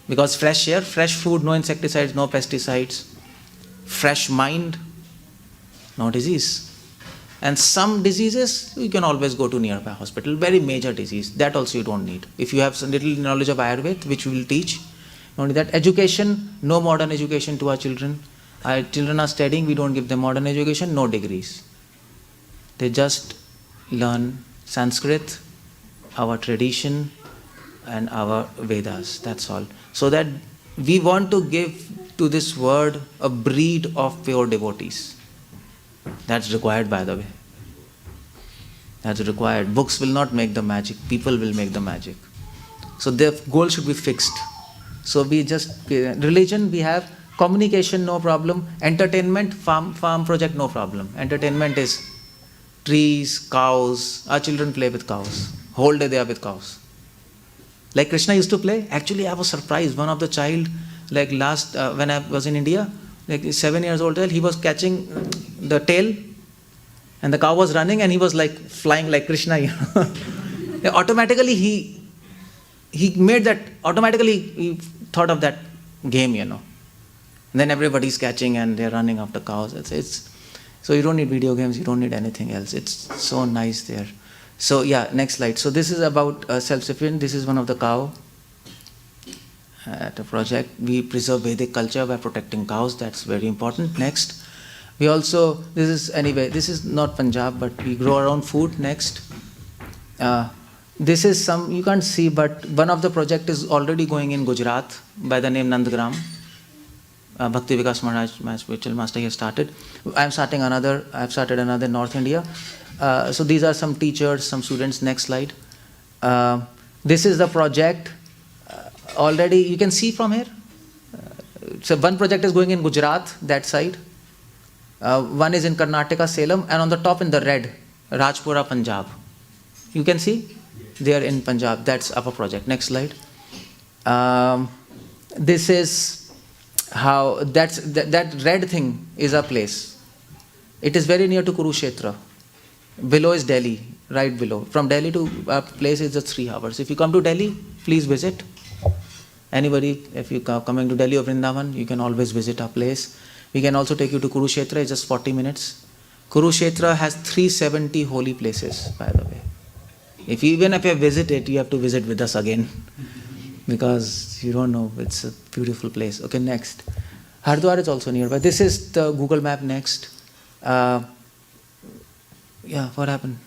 Speaker 1: Because fresh air, fresh food, no insecticides, no pesticides. Fresh mind, no disease. And some diseases, you can always go to nearby hospital. Very major disease, that also you don't need. If you have some little knowledge of Ayurveda, which we will teach, only that. Education, no modern education to our children. Our children are studying, we don't give them modern education, no degrees. They just learn Sanskrit, our tradition, and our Vedas, that's all. So that we want to give to this world a breed of pure devotees. That's required, by the way. That's required. Books will not make the magic, people will make the magic. So the goal should be fixed. So we just, religion we have, communication no problem, entertainment, farm project no problem. Entertainment is trees, cows, our children play with cows. Whole day they are with cows. Like Krishna used to play. Actually, I was surprised. One of the child, like when I was in India, like 7 years old, he was catching the tail, and the cow was running, and he was like flying like Krishna. Automatically, he made that. Automatically, he thought of that game, And then everybody's catching, and they're running after cows. So you don't need video games. You don't need anything else. It's so nice there. So yeah, next slide. So this is about self-sufficient. This is one of the cow at a project. We preserve Vedic culture by protecting cows. That's very important. Next. We also, this is not Punjab, but we grow our own food. Next. This is some, you can't see, but one of the project is already going in Gujarat by the name Nandgram. Bhakti Vikasa Maharaj, my spiritual master, has started. I've started another in North India. So these are some teachers, some students. Next slide. This is the project. Already, you can see from here. So one project is going in Gujarat, that side. One is in Karnataka, Salem, and on the top in the red, Rajpura, Punjab. You can see? They are in Punjab. That's upper project. Next slide. This is how, that red thing is a place. It is very near to Kurukshetra. Below is Delhi, right below. From Delhi to our place is just 3 hours. If you come to Delhi, please visit. Anybody, if you are coming to Delhi or Vrindavan, you can always visit our place. We can also take you to Kurukshetra, it's just 40 minutes. Kurukshetra has 370 holy places, by the way. Even if you visit it, you have to visit with us again. Because you don't know, it's a beautiful place. Okay, next. Haridwar is also nearby. This is the Google map. Next. What happened?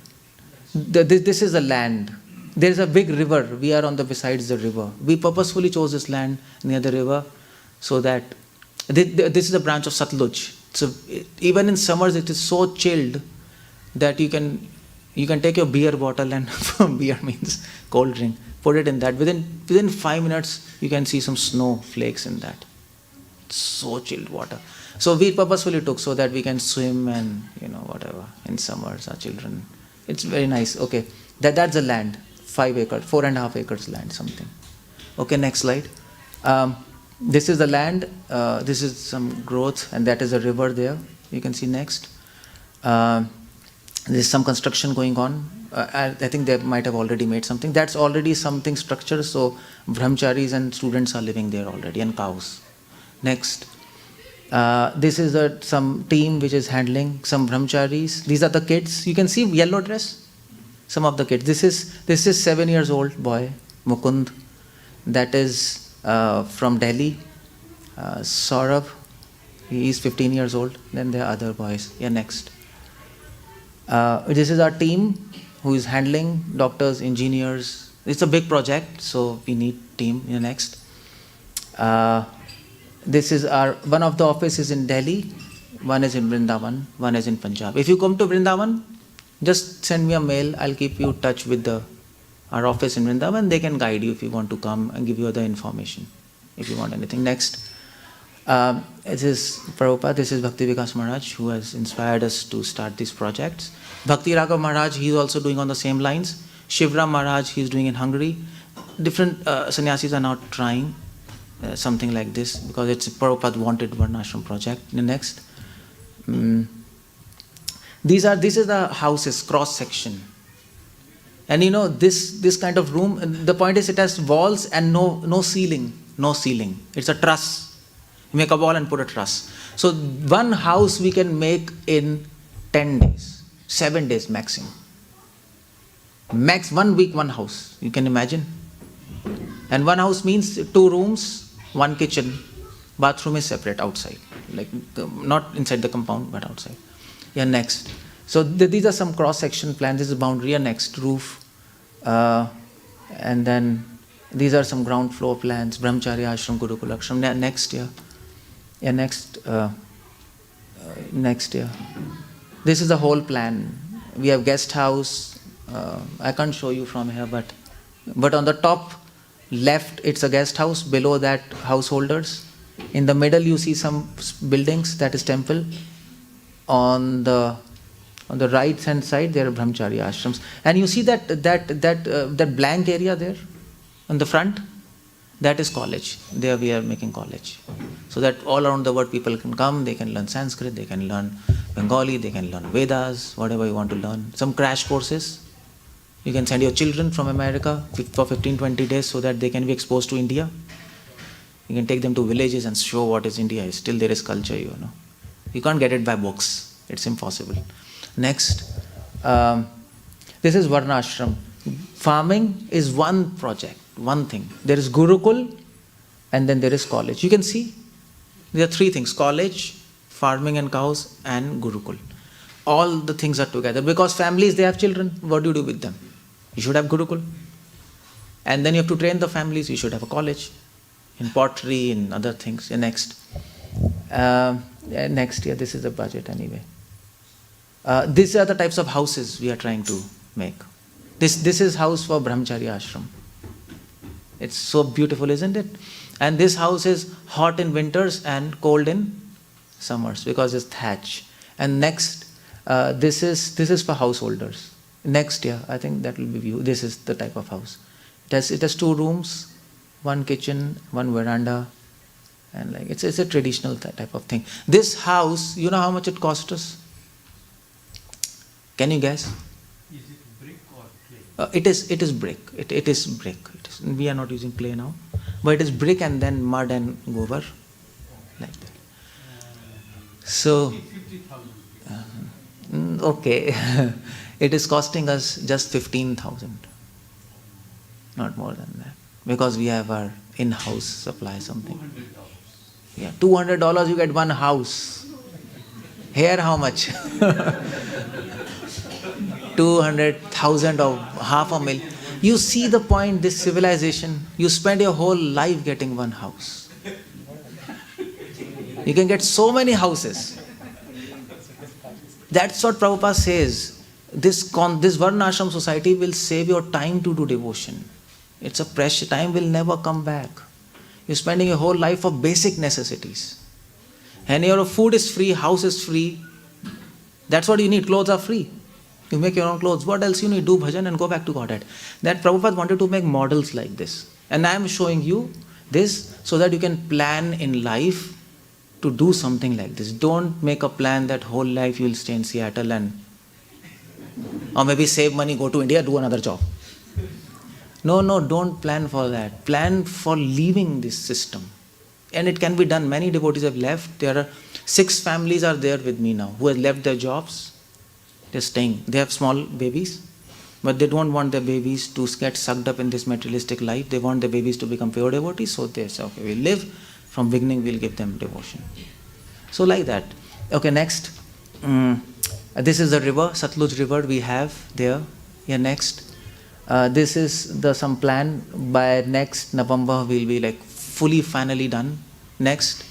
Speaker 1: This is the land. There is a big river. We are besides the river. We purposefully chose this land near the river so that this is a branch of Satluj. So even in summers, it is so chilled that you can take your beer bottle, and beer means cold drink. Put it in that. Within 5 minutes, you can see some snow flakes in that. So chilled water. So we purposefully took so that we can swim and whatever in summers, our children. It's very nice. Okay, that's the land. 5 acres, 4.5 acres land, something. Okay, next slide. This is the land. This is some growth, and that is a river there. You can see next. There's some construction going on. I think they might have already made something. That's already something structured. So brahmacharis and students are living there already, and cows. Next. This is some team which is handling some brahmacharis. These are the kids. You can see yellow dress. Some of the kids. This is 7 years old boy, Mukund. That is from Delhi. Saurabh. He is 15 years old. Then there are other boys. Yeah, next. This is our team who is handling doctors, engineers. It's a big project, so we need team. Yeah, next. This is one of the offices in Delhi, one is in Vrindavan, one is in Punjab. If you come to Vrindavan, just send me a mail. I'll keep you in touch with our office in Vrindavan. They can guide you if you want to come and give you other information, if you want anything. Next. This is Prabhupada, this is Bhakti Vikasa Maharaj, who has inspired us to start these projects. Bhakti Raghav Maharaj, he is also doing on the same lines. Shivram Maharaj, he is doing in Hungary. Different sannyasis are now trying something like this, because it's Prabhupada wanted Varnashram project. The next. This is the houses, cross section. And you know, this kind of room, the point is it has walls and no ceiling. No ceiling. It's a truss. You make a wall and put a truss. So one house we can make in 10 days, 7 days maximum. Max 1 week, one house. You can imagine. And one house means 2 rooms, 1 kitchen. Bathroom is separate outside. Like not inside the compound, but outside. Yeah, next. So these are some cross-section plans. This is boundary. Yeah, next, roof. And then these are some ground floor plans. Brahmacharya Ashram, Gurukul Ashram. Yeah, next year. Yeah, next. Next year. This is the whole plan. We have guest house. I can't show you from here, but on the top left, it's a guest house. Below that, householders. In the middle, you see some buildings. That is temple. On the right hand side, there are brahmacharya ashrams, and you see that blank area there on the front. That is college. There we are making college, so that all around the world people can come. They can learn Sanskrit. They can learn Bengali. They can learn Vedas. Whatever you want to learn. Some crash courses. You can send your children from America for 15-20 days, so that they can be exposed to India. You can take them to villages and show what is India. Still there is culture, you know. You can't get it by books. It's impossible. Next. This is Varnashram. Farming is one project, one thing. There is Gurukul and then there is college. You can see there are 3 things: college, farming and cows, and Gurukul. All the things are together, because families, they have children. What do you do with them? You should have Gurukul. And then you have to train the families. You should have a college in pottery, in other things. Next. Next year, this is the budget anyway. These are the types of houses we are trying to make. This is house for Brahmacharya Ashram. It's so beautiful, isn't it? And this house is hot in winters and cold in summers, because it's thatch. And next, this is for householders. Next year, I think that will be view. This is the type of house. It has 2 rooms, 1 kitchen, 1 veranda, and like it's a traditional type of thing. This house, you know how much it cost us? Can you guess?
Speaker 3: Is it brick or clay?
Speaker 1: It is brick. It is brick. We are not using clay now, but it is brick and then mud and gobar, like that. So,
Speaker 3: 50,000.
Speaker 1: Okay, it is costing us just 15,000, not more than that, because we have our in-house supply something.
Speaker 3: $200.
Speaker 1: Yeah, $200 you get one house. Here how much? 200,000 or $500,000. You see the point, this civilization, you spend your whole life getting one house. You can get so many houses. That's what Prabhupada says. This Varnashram society will save your time to do devotion. It's a precious time, will never come back. You're spending your whole life for basic necessities. And your food is free, house is free. That's what you need. Clothes are free. You make your own clothes. What else you need? Do bhajan and go back to Godhead. That Prabhupada wanted to make models like this. And I am showing you this so that you can plan in life to do something like this. Don't make a plan that whole life you will stay in Seattle or maybe save money, go to India, do another job. No, don't plan for that. Plan for leaving this system. And it can be done. Many devotees have left. There are 6 families are there with me now who have left their jobs. They're staying. They have small babies, but they don't want their babies to get sucked up in this materialistic life. They want their babies to become pure devotees. So they say, okay, we'll live. From beginning, we'll give them devotion. So like that. Okay, next. This is the river, Satluj river we have there. Here next. This is some plan. By next November, we'll be like fully finally done. Next.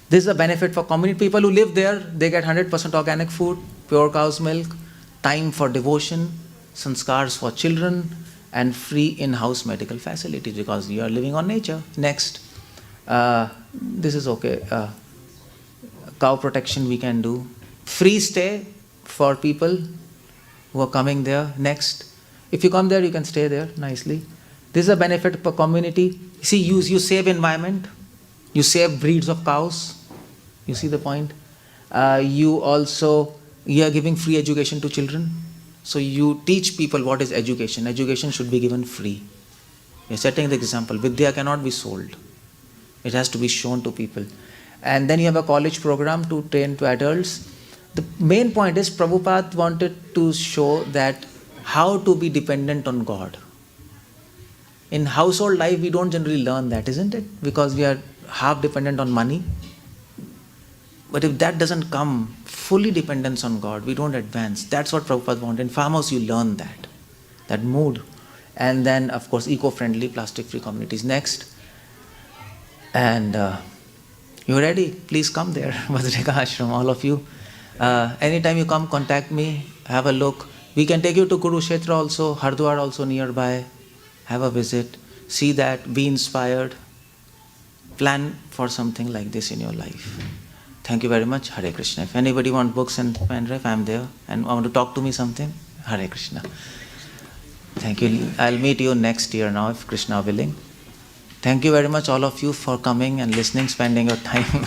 Speaker 1: This is a benefit for community. People who live there, they get 100% organic food, pure cow's milk, time for devotion, sanskars for children, and free in-house medical facilities because you are living on nature. Next. This is okay. Cow protection we can do. Free stay for people who are coming there. Next. If you come there, you can stay there nicely. This is a benefit for community. See, you save environment. You save breeds of cows. You see the point? You are giving free education to children. So you teach people what is education. Education should be given free. You're setting the example. Vidya cannot be sold. It has to be shown to people. And then you have a college program to train to adults. The main point is Prabhupada wanted to show that how to be dependent on God. In household life, we don't generally learn that, isn't it? Because we are half dependent on money. But if that doesn't come, fully dependence on God, we don't advance. That's what Prabhupada wanted. In farmhouse, you learn that mood. And then, of course, eco-friendly, plastic-free communities. Next. And you're ready? Please come there, Vajrika Ashram, all of you. Anytime you come, contact me, have a look. We can take you to Kurukshetra also, Hardwar also nearby. Have a visit, see that, be inspired. Plan for something like this in your life. Thank you very much. Hare Krishna. If anybody wants books and pen drive, I'm there. And want to talk to me something, Hare Krishna. Thank you. I'll meet you next year now, if Krishna willing. Thank you very much, all of you, for coming and listening, spending your time.